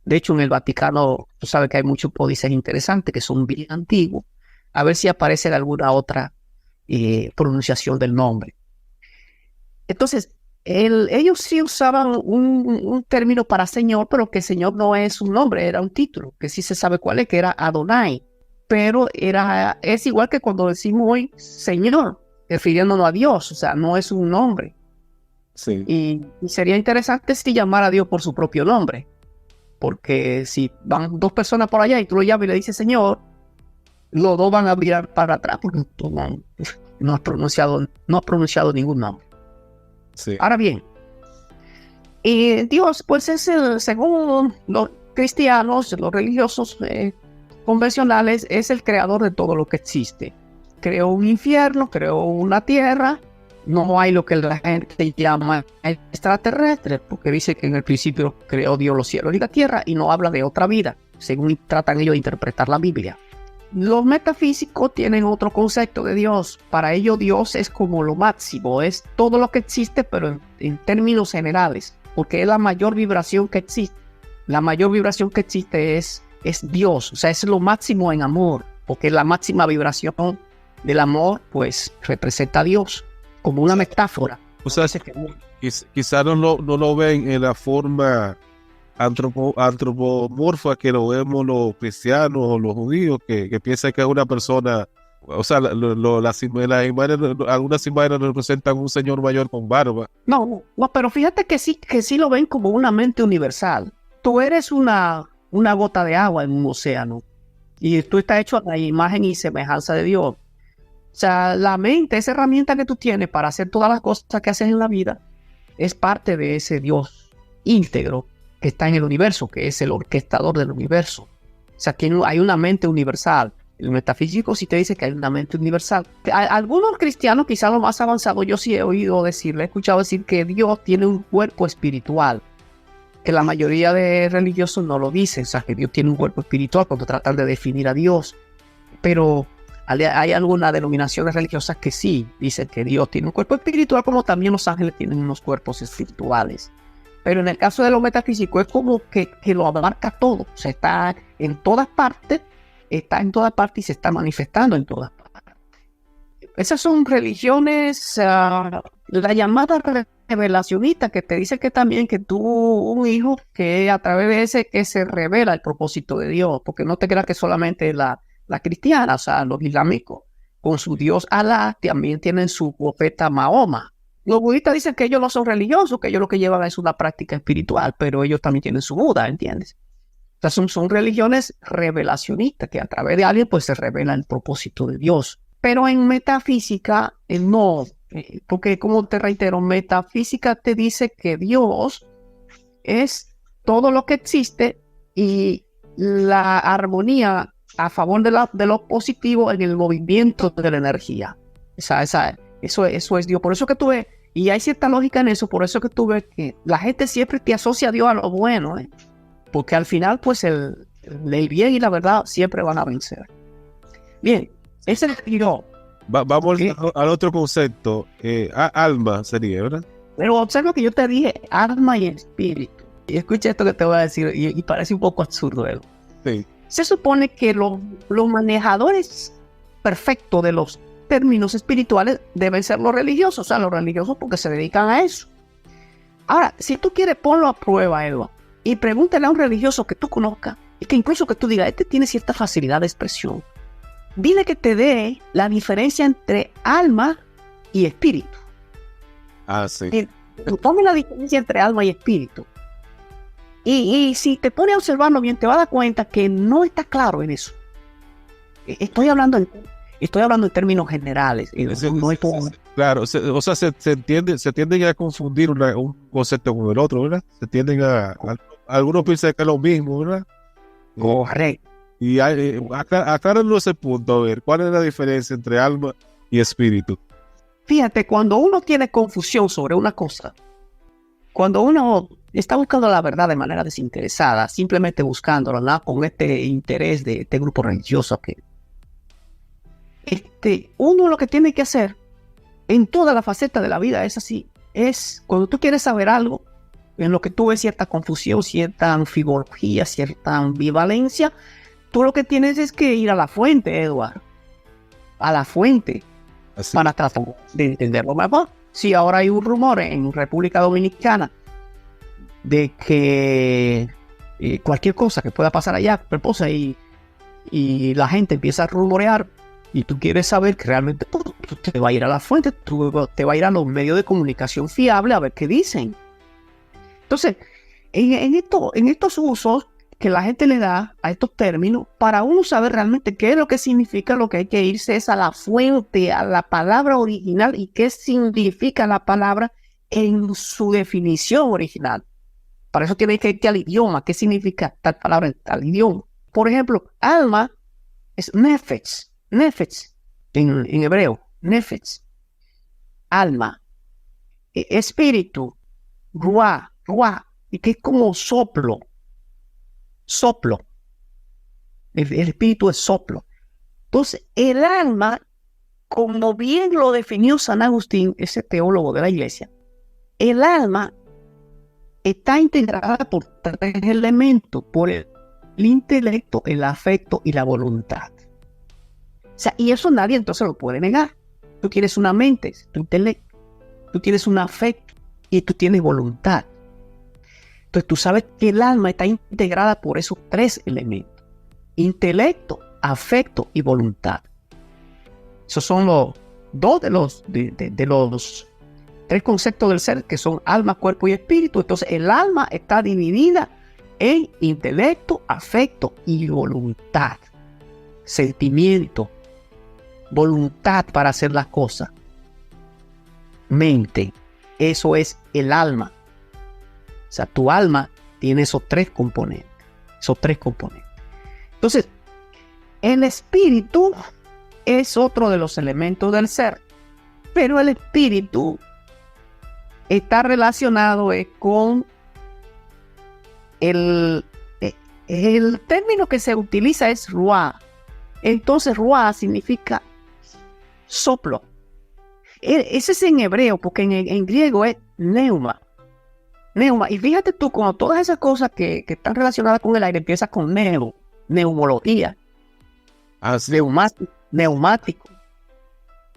De hecho, en el Vaticano, tú sabes que hay muchos códices interesantes que son bien antiguos. A ver si aparece alguna otra pronunciación del nombre. Entonces, ellos sí usaban un término para Señor, pero que Señor no es un nombre, era un título, que sí se sabe cuál es, que era Adonai. Pero es igual que cuando decimos hoy Señor, refiriéndonos a Dios, o sea, no es un nombre. Sí. Y sería interesante si llamar a Dios por su propio nombre, porque si van dos personas por allá y tú lo llamas y le dices Señor, los dos van a mirar para atrás porque tú no has pronunciado ningún nombre. Sí. Ahora bien, Dios, pues es según los cristianos, los religiosos convencionales, es el creador de todo lo que existe. Creó un infierno, creó una tierra. No hay lo que la gente llama extraterrestre, porque dice que en el principio creó Dios los cielos y la tierra y no habla de otra vida, según tratan ellos de interpretar la Biblia. Los metafísicos tienen otro concepto de Dios. Para ellos Dios es como lo máximo, es todo lo que existe, pero en términos generales, porque es la mayor vibración que existe. La mayor vibración que existe es Dios, o sea, es lo máximo en amor, porque la máxima vibración del amor, pues, representa a Dios, como una metáfora. O sea, quizá no lo ven en la forma antropomorfa que lo vemos los cristianos o los judíos, que piensan que es una persona, o sea, las imágenes, algunas imágenes representan un señor mayor con barba. No, pero fíjate que sí lo ven como una mente universal. Tú eres una gota de agua en un océano y tú estás hecho a la imagen y semejanza de Dios. O sea, la mente, esa herramienta que tú tienes para hacer todas las cosas que haces en la vida, es parte de ese Dios íntegro que está en el universo, que es el orquestador del universo. O sea, que hay una mente universal. El metafísico sí te dice que hay una mente universal. Algunos cristianos, quizás los más avanzados, yo sí he oído decirle, he escuchado decir que Dios tiene un cuerpo espiritual, que la mayoría de religiosos no lo dicen. O sea, que Dios tiene un cuerpo espiritual cuando tratan de definir a Dios. Pero hay algunas denominaciones religiosas que sí dicen que Dios tiene un cuerpo espiritual, como también los ángeles tienen unos cuerpos espirituales. Pero en el caso de lo metafísico es como que lo abarca todo. O sea, está en todas partes y se está manifestando en todas partes. Esas son religiones, la llamada revelacionista, que te dice que también que tuvo un hijo que a través de ese que se revela el propósito de Dios. Porque no te creas que solamente la cristiana, o sea, los islámicos, con su Dios Alá, también tienen su profeta Mahoma. Los budistas dicen que ellos no son religiosos, que ellos lo que llevan es una práctica espiritual, pero ellos también tienen su Buda, ¿entiendes? O sea, son religiones revelacionistas, que a través de alguien pues se revela el propósito de Dios. Pero en metafísica no, porque como te reitero, metafísica te dice que Dios es todo lo que existe y la armonía a favor de lo positivo en el movimiento de la energía. Eso es Dios. Por eso que tú ves, y hay cierta lógica en eso, por eso que tú ves que la gente siempre te asocia a Dios a lo bueno, porque al final pues el bien y la verdad siempre van a vencer. Bien, ese es el Dios. Vamos al otro concepto, alma sería, ¿verdad? Pero observa que yo te dije alma y espíritu. Y escucha esto que te voy a decir, y parece un poco absurdo, ¿eh? Sí. Se supone que los manejadores perfectos de los términos espirituales deben ser los religiosos, o sea, los religiosos porque se dedican a eso. Ahora, si tú quieres, ponlo a prueba, Eduardo, y pregúntale a un religioso que tú conozcas, y que incluso que tú digas, este tiene cierta facilidad de expresión. Dile que te dé la diferencia entre alma y espíritu. Ah, sí. Tome la diferencia entre alma y espíritu. Y si te pones a observarlo bien, te vas a dar cuenta que no está claro en eso. Estoy hablando en términos generales. Claro, o sea, se tienden a confundir un concepto con el otro, ¿verdad? Algunos piensan que es lo mismo, ¿verdad? Correcto. Y acláranos ese punto, a ver, ¿cuál es la diferencia entre alma y espíritu? Fíjate, cuando uno tiene confusión sobre una cosa, cuando uno está buscando la verdad de manera desinteresada, simplemente buscándola, ¿no? Con este interés de este grupo religioso uno lo que tiene que hacer en toda la faceta de la vida es así, es cuando tú quieres saber algo, en lo que tú ves cierta confusión, cierta ambivalía, cierta ambivalencia, tú lo que tienes es que ir a la fuente, Eduardo, a la fuente, Así. para tratar de entenderlo mejor. Si ahora hay un rumor en República Dominicana de que cualquier cosa que pueda pasar allá, y la gente empieza a rumorear, y tú quieres saber que realmente tú te vas a ir a la fuente, tú te vas a ir a los medios de comunicación fiables a ver qué dicen. Entonces, en estos usos que la gente le da a estos términos, para uno saber realmente qué es lo que significa, lo que hay que irse es a la fuente, a la palabra original, y qué significa la palabra en su definición original. Para eso tienes que irte al idioma, qué significa tal palabra en tal idioma. Por ejemplo, alma es nefesh en hebreo, nefesh, alma, espíritu, ruah, y que es como soplo. El espíritu es soplo. Entonces, el alma, como bien lo definió San Agustín, ese teólogo de la iglesia, el alma está integrada por tres elementos, por el intelecto, el afecto y la voluntad. O sea, y eso nadie entonces lo puede negar. Tú tienes una mente, tu intelecto, tú tienes un afecto y tú tienes voluntad. Entonces tú sabes que el alma está integrada por esos tres elementos: intelecto, afecto y voluntad. Esos son los dos de los tres conceptos del ser, que son alma, cuerpo y espíritu. Entonces el alma está dividida en intelecto, afecto y voluntad. Sentimiento, voluntad para hacer las cosas, mente. Eso es el alma. O sea, tu alma tiene esos tres componentes. Entonces, el espíritu es otro de los elementos del ser. Pero el espíritu está relacionado con el término que se utiliza es ruah. Entonces, ruah significa soplo. Ese es en hebreo, porque en griego es neuma. Y fíjate tú, cuando todas esas cosas que están relacionadas con el aire empiezan con neumología, neumático,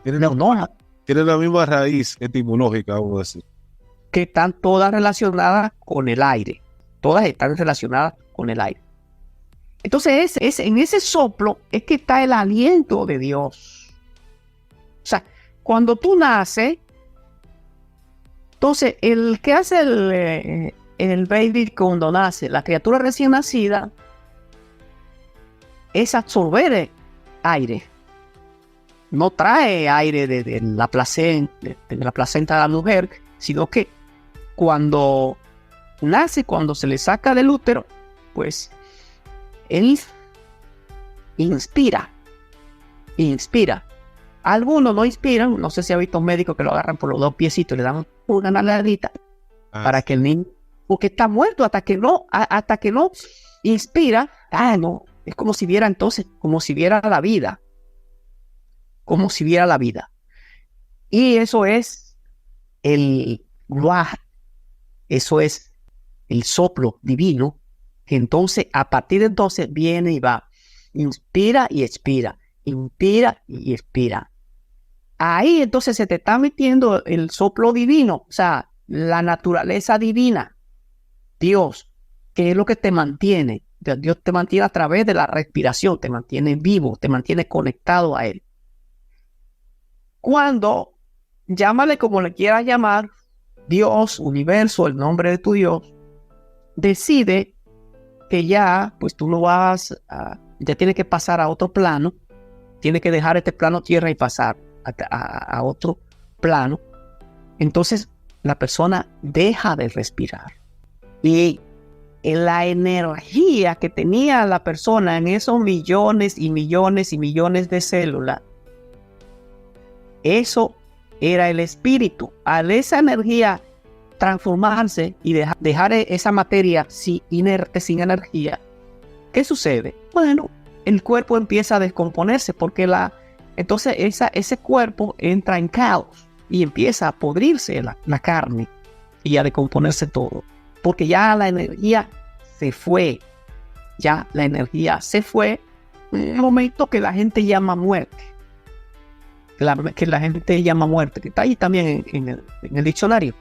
Tiene neumona, la misma raíz etimológica, vamos a decir. que están todas relacionadas con el aire. Todas están relacionadas con el aire. Entonces, en ese soplo es que está el aliento de Dios. O sea, cuando tú naces, entonces el que hace el baby cuando nace, la criatura recién nacida, es absorber aire. No trae aire de la placenta de la mujer, sino que cuando nace, cuando se le saca del útero, pues él inspira. Algunos no inspiran, no sé si ha visto un médico que lo agarran por los dos piecitos y le dan una nalgadita para que el niño, porque está muerto hasta que no inspira. No, es como si viera la vida. Y eso es el ruah, eso es el soplo divino, que entonces a partir de entonces viene y va, inspira y expira. Ahí entonces se te está metiendo el soplo divino, o sea, la naturaleza divina, Dios, que es lo que te mantiene. Dios te mantiene a través de la respiración, te mantiene vivo, te mantiene conectado a Él. Cuando, llámale como le quieras llamar, Dios, universo, el nombre de tu Dios, decide que ya, pues tú no vas ya tienes que pasar a otro plano, tienes que dejar este plano tierra y pasar a otro plano. Entonces la persona deja de respirar y la energía que tenía la persona en esos millones y millones y millones de células, eso era el espíritu. Al esa energía transformarse y dejar esa materia inerte, sin energía, ¿qué sucede? Bueno, el cuerpo empieza a descomponerse porque entonces ese cuerpo entra en caos y empieza a podrirse la carne y a descomponerse todo. Porque ya la energía se fue. Ya la energía se fue en el momento que la gente llama muerte. Que la gente llama muerte, que está ahí también en el diccionario.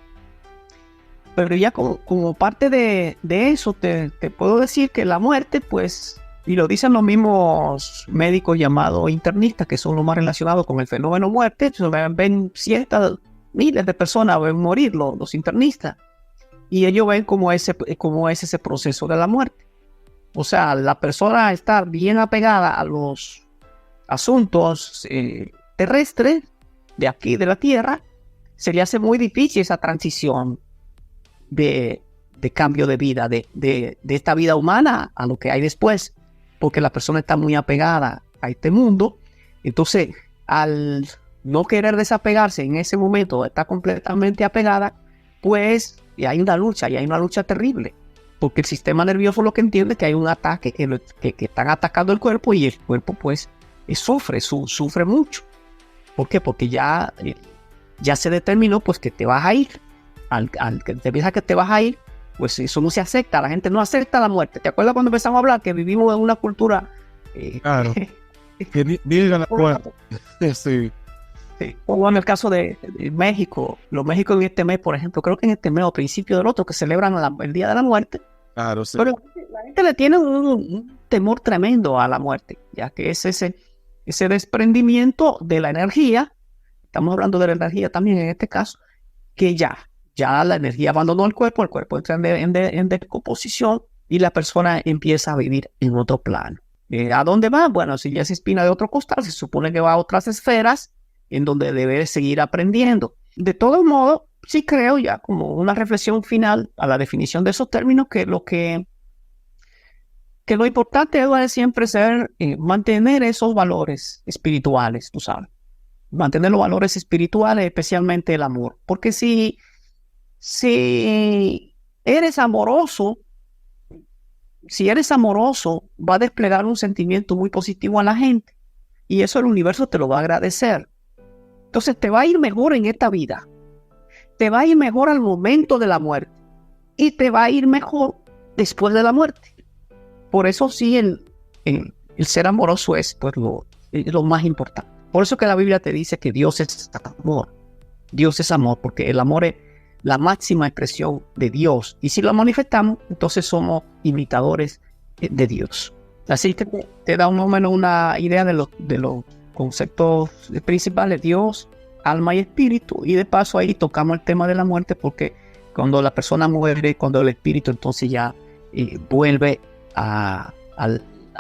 Pero ya como parte de eso, te puedo decir que la muerte, pues, y lo dicen los mismos médicos llamados internistas, que son los más relacionados con el fenómeno muerte, ven cientos, miles de personas ven morir los internistas. Y ellos ven cómo es ese proceso de la muerte. O sea, la persona está bien apegada a los asuntos terrestres de aquí, de la Tierra, se le hace muy difícil esa transición de cambio de vida, de esta vida humana a lo que hay después, porque la persona está muy apegada a este mundo. Entonces, al no querer desapegarse en ese momento, está completamente apegada, pues y hay una lucha terrible, porque el sistema nervioso lo que entiende es que hay un ataque, que están atacando el cuerpo, y el cuerpo pues sufre mucho. ¿Por qué? Porque ya se determinó pues que te vas a ir. Al que te piensas que te vas a ir, pues eso no se acepta, la gente no acepta la muerte. ¿Te acuerdas cuando empezamos a hablar que vivimos en una cultura claro, que digan la muerte? Sí. Sí. O en el caso de México, los México en este mes, por ejemplo, creo que en este mes o a principio del otro, que celebran el Día de la Muerte. Claro, sí. Pero la gente le tiene un temor tremendo a la muerte, ya que es ese desprendimiento de la energía. Estamos hablando de la energía también en este caso, que ya la energía abandonó el cuerpo entra en descomposición y la persona empieza a vivir en otro plano. ¿A dónde va? Bueno, si ya se espina de otro costal, se supone que va a otras esferas en donde debe seguir aprendiendo. De todo modo, sí creo, ya como una reflexión final a la definición de esos términos, que lo importante es siempre mantener esos valores espirituales, tú sabes. Mantener los valores espirituales, especialmente el amor. Porque si eres amoroso, va a desplegar un sentimiento muy positivo a la gente. Y eso el universo te lo va a agradecer. Entonces te va a ir mejor en esta vida. Te va a ir mejor al momento de la muerte. Y te va a ir mejor después de la muerte. Por eso sí, el ser amoroso es pues, lo más importante. Por eso que la Biblia te dice que Dios es amor. Dios es amor, porque el amor es la máxima expresión de Dios. Y si lo manifestamos, entonces somos imitadores de Dios. Así que te da más o menos una idea de los conceptos principales: Dios, alma y espíritu. Y de paso ahí tocamos el tema de la muerte, porque cuando la persona muere, cuando el espíritu entonces ya vuelve a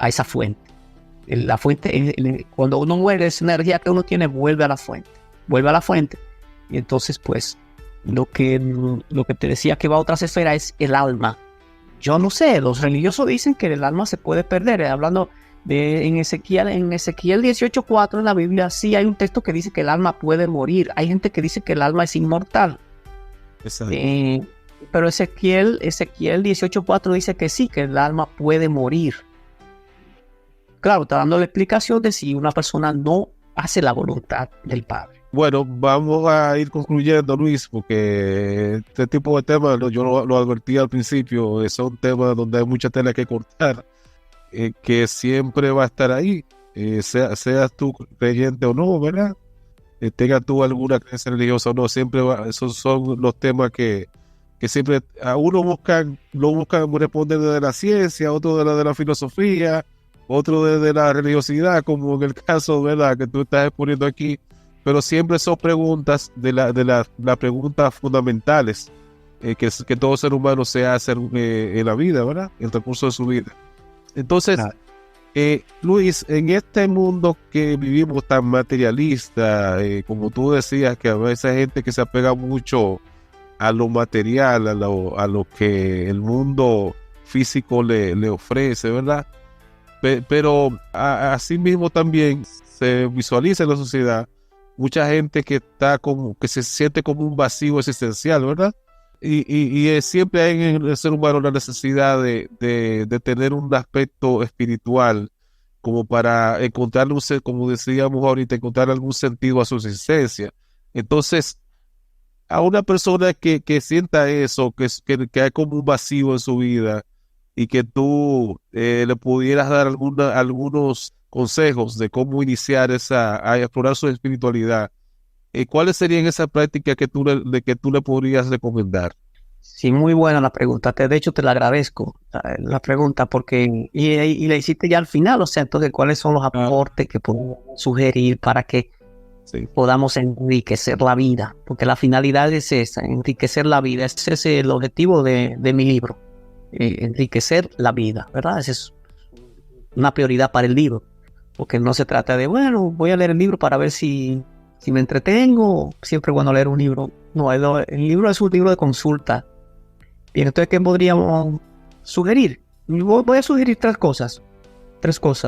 esa fuente. La fuente, cuando uno muere, esa energía que uno tiene vuelve a la fuente. Y entonces pues lo que te decía que va a otras esferas es el alma. Yo no sé, los religiosos dicen que el alma se puede perder. Hablando en Ezequiel 18:4 en la Biblia, sí hay un texto que dice que el alma puede morir. Hay gente que dice que el alma es inmortal. Pero Ezequiel 18:4 dice que sí, que el alma puede morir. Claro, está dando la explicación de si una persona no hace la voluntad del Padre. Bueno, vamos a ir concluyendo, Luis, porque este tipo de temas, yo lo advertí al principio, son temas donde hay mucha tela que cortar, que siempre va a estar ahí, seas tú creyente o no, ¿verdad? Tengas tú alguna creencia religiosa o no, siempre esos son los temas que siempre a uno lo buscan responder desde la ciencia, otro de la filosofía, otro desde la religiosidad, como en el caso, ¿verdad?, que tú estás exponiendo aquí. Pero siempre son preguntas de las preguntas fundamentales que todo ser humano se hace en la vida, ¿verdad? En el recurso de su vida. Entonces, Luis, en este mundo que vivimos tan materialista, como tú decías, que a veces hay gente que se apega mucho a lo material, a lo que el mundo físico le ofrece, ¿verdad? Pero asimismo también se visualiza en la sociedad mucha gente que se siente como un vacío existencial, ¿verdad? Y siempre hay en el ser humano la necesidad de tener un aspecto espiritual como para encontrar, como decíamos ahorita, encontrar algún sentido a su existencia. Entonces, a una persona que sienta eso, que hay como un vacío en su vida y que tú le pudieras dar algunos consejos de cómo iniciar a explorar su espiritualidad, ¿cuáles serían esas prácticas que tú le podrías recomendar? Sí, muy buena la pregunta. De hecho, te la agradezco la pregunta porque y la hiciste ya al final, o sea, entonces, ¿cuáles son los aportes que podemos sugerir para que Sí. podamos enriquecer la vida? Porque la finalidad es esa, enriquecer la vida. Ese es el objetivo de mi libro, enriquecer la vida, ¿verdad? Esa es una prioridad para el libro, porque no se trata de, bueno, voy a leer el libro para ver si me entretengo. Siempre es bueno leer un libro. No, el libro es un libro de consulta. Bien, entonces, ¿qué podríamos sugerir? Voy a sugerir tres cosas.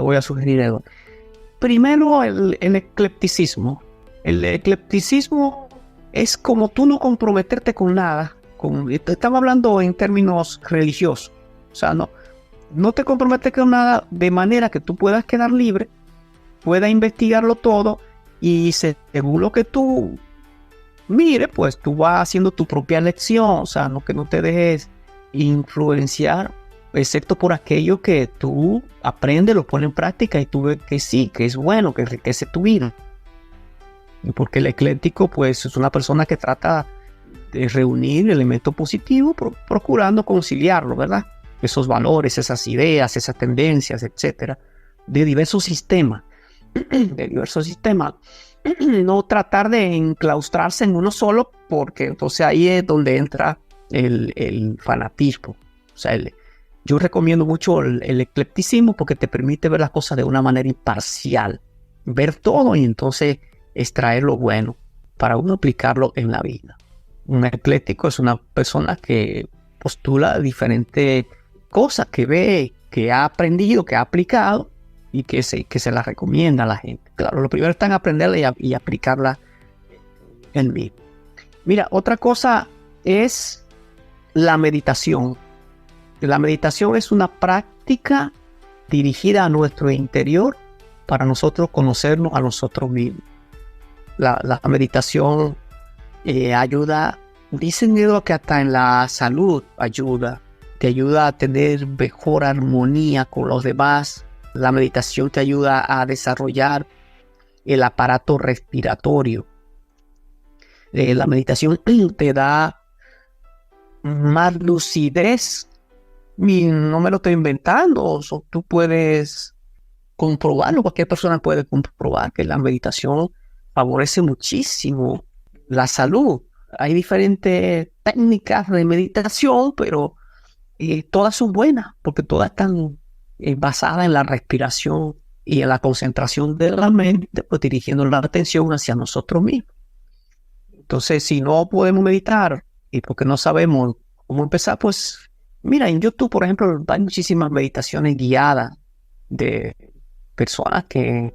Voy a sugerir, Edward. Primero, el eclecticismo. El eclecticismo es como tú no comprometerte con nada. Estamos hablando en términos religiosos. O sea, no te comprometes con nada de manera que tú puedas quedar libre, puedas investigarlo todo y según lo que tú mire, pues tú vas haciendo tu propia elección. O sea, que no te dejes influenciar, excepto por aquello que tú aprendes, lo pones en práctica y tú ves que sí, que es bueno, que enriquece tu vida. Porque el ecléctico, pues, es una persona que trata de reunir elementos positivos, procurando conciliarlo, ¿verdad? Esos valores, esas ideas, esas tendencias, etcétera, de diversos sistemas. No tratar de enclaustrarse en uno solo, porque entonces ahí es donde entra el fanatismo. O sea, yo recomiendo mucho el eclecticismo porque te permite ver las cosas de una manera imparcial, ver todo y entonces extraer lo bueno para uno aplicarlo en la vida. Un ecléctico es una persona que postula diferentes cosas que ve, que ha aprendido, que ha aplicado y que se la recomienda a la gente. Claro, lo primero está en aprenderla y aplicarla en mí. Mira, otra cosa es la meditación. La meditación es una práctica dirigida a nuestro interior para nosotros conocernos a nosotros mismos. La meditación ayuda, dicen que hasta en la salud ayuda, te ayuda a tener mejor armonía con los demás. La meditación te ayuda a desarrollar el aparato respiratorio. La meditación te da más lucidez. Y no me lo estoy inventando. Tú puedes comprobarlo. Cualquier persona puede comprobar que la meditación favorece muchísimo la salud. Hay diferentes técnicas de meditación, pero todas son buenas porque todas están basadas en la respiración y en la concentración de la mente, pues dirigiendo la atención hacia nosotros mismos. Entonces, si no podemos meditar y porque no sabemos cómo empezar, pues mira, en YouTube, por ejemplo, hay muchísimas meditaciones guiadas de personas que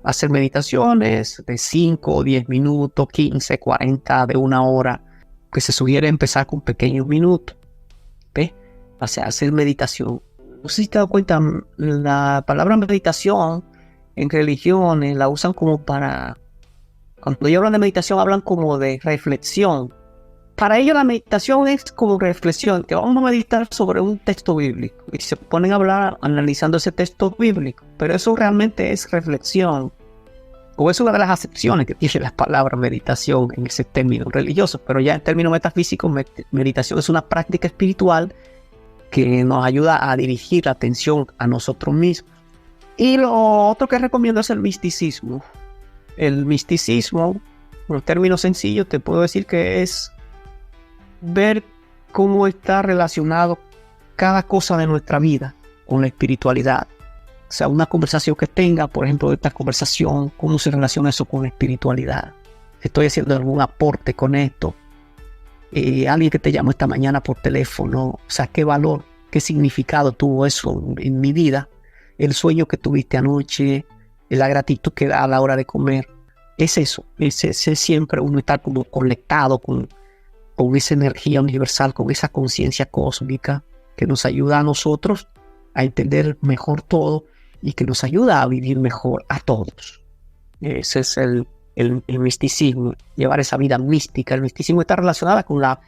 hacen meditaciones de 5 o 10 minutos, 15, 40, de una hora, que se sugiere empezar con pequeños minutos. ¿Ves? O sea, hacer meditación. No sé si te das cuenta, la palabra meditación en religiones la usan como para... Cuando ellos hablan de meditación, hablan como de reflexión. Para ellos la meditación es como reflexión, que vamos a meditar sobre un texto bíblico. Y se ponen a hablar analizando ese texto bíblico. Pero eso realmente es reflexión. O es una de las acepciones que tiene la palabra meditación en ese término religioso. Pero ya en términos metafísicos, meditación es una práctica espiritual que nos ayuda a dirigir la atención a nosotros mismos. Y lo otro que recomiendo es el misticismo. El misticismo, en términos sencillos, te puedo decir que es ver cómo está relacionado cada cosa de nuestra vida con la espiritualidad. O sea, una conversación que tenga, por ejemplo, esta conversación, cómo se relaciona eso con la espiritualidad. Estoy haciendo algún aporte con esto. alguien que te llamó esta mañana por teléfono, o sea, qué valor, qué significado tuvo eso en mi vida, el sueño que tuviste anoche, la gratitud que da a la hora de comer, es eso, es siempre uno estar como conectado con esa energía universal, con esa conciencia cósmica que nos ayuda a nosotros a entender mejor todo y que nos ayuda a vivir mejor a todos. Ese es el misticismo, llevar esa vida mística. El misticismo está relacionado con la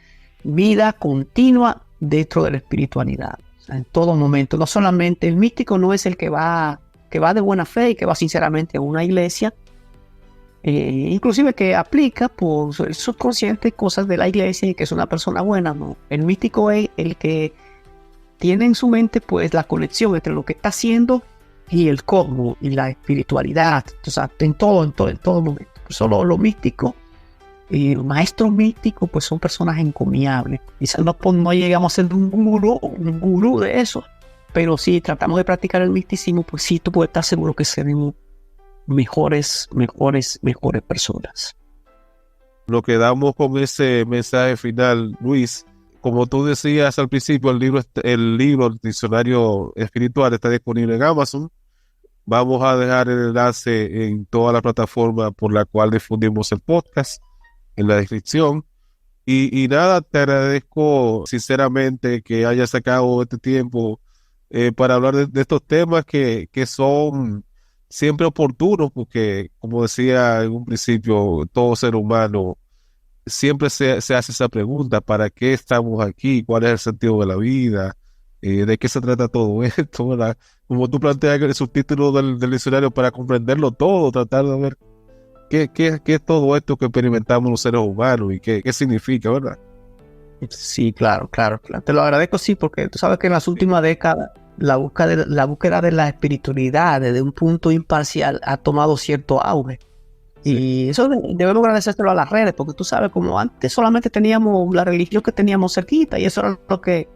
vida continua dentro de la espiritualidad. O sea, en todo momento, no solamente el místico no es el que va de buena fe y que va sinceramente a una iglesia, inclusive que aplica por el subconsciente cosas de la iglesia y que es una persona buena, ¿no? El místico es el que tiene en su mente pues la conexión entre lo que está haciendo y el cosmos y la espiritualidad, o sea, en todo momento. Solo lo místico y los maestros místicos pues son personas encomiables. Quizás no llegamos a ser un gurú de eso, pero si tratamos de practicar el misticismo, pues sí, tú puedes estar seguro que seremos mejores personas. Nos quedamos con ese mensaje final, Luis. Como tú decías al principio, el diccionario espiritual está disponible en Amazon. Vamos a dejar el enlace en toda la plataforma por la cual difundimos el podcast, en la descripción. Y nada, te agradezco sinceramente que hayas sacado este tiempo para hablar de estos temas que son siempre oportunos, porque como decía en un principio, todo ser humano siempre se hace esa pregunta: ¿para qué estamos aquí? ¿Cuál es el sentido de la vida? ¿De qué se trata todo esto? ¿Verdad? Como tú planteas el subtítulo del diccionario, para comprenderlo todo, tratar de ver qué es todo esto que experimentamos los seres humanos y qué significa, ¿verdad? Sí, claro. Te lo agradezco, sí, porque tú sabes que en las últimas décadas la búsqueda de la espiritualidad desde un punto imparcial ha tomado cierto auge. Y eso debemos agradecérselo a las redes, porque tú sabes, como antes solamente teníamos la religión que teníamos cerquita y eso era lo que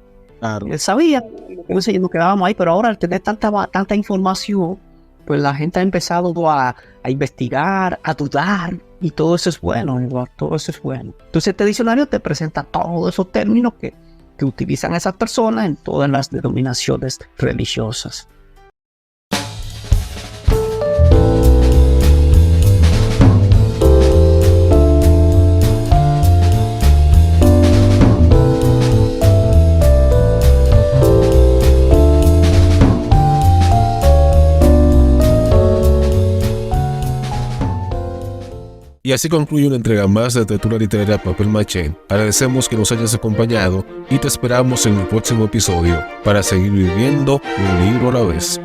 sabía, y nos quedábamos ahí, pero ahora al tener tanta información, pues la gente ha empezado a investigar, a dudar, y todo eso es bueno, Eduardo, todo eso es bueno. Entonces este diccionario te presenta todos esos términos que utilizan esas personas en todas las denominaciones religiosas. Y así concluye una entrega más de Tertulia Literaria Papel Maché. Agradecemos que nos hayas acompañado y te esperamos en el próximo episodio para seguir viviendo un libro a la vez.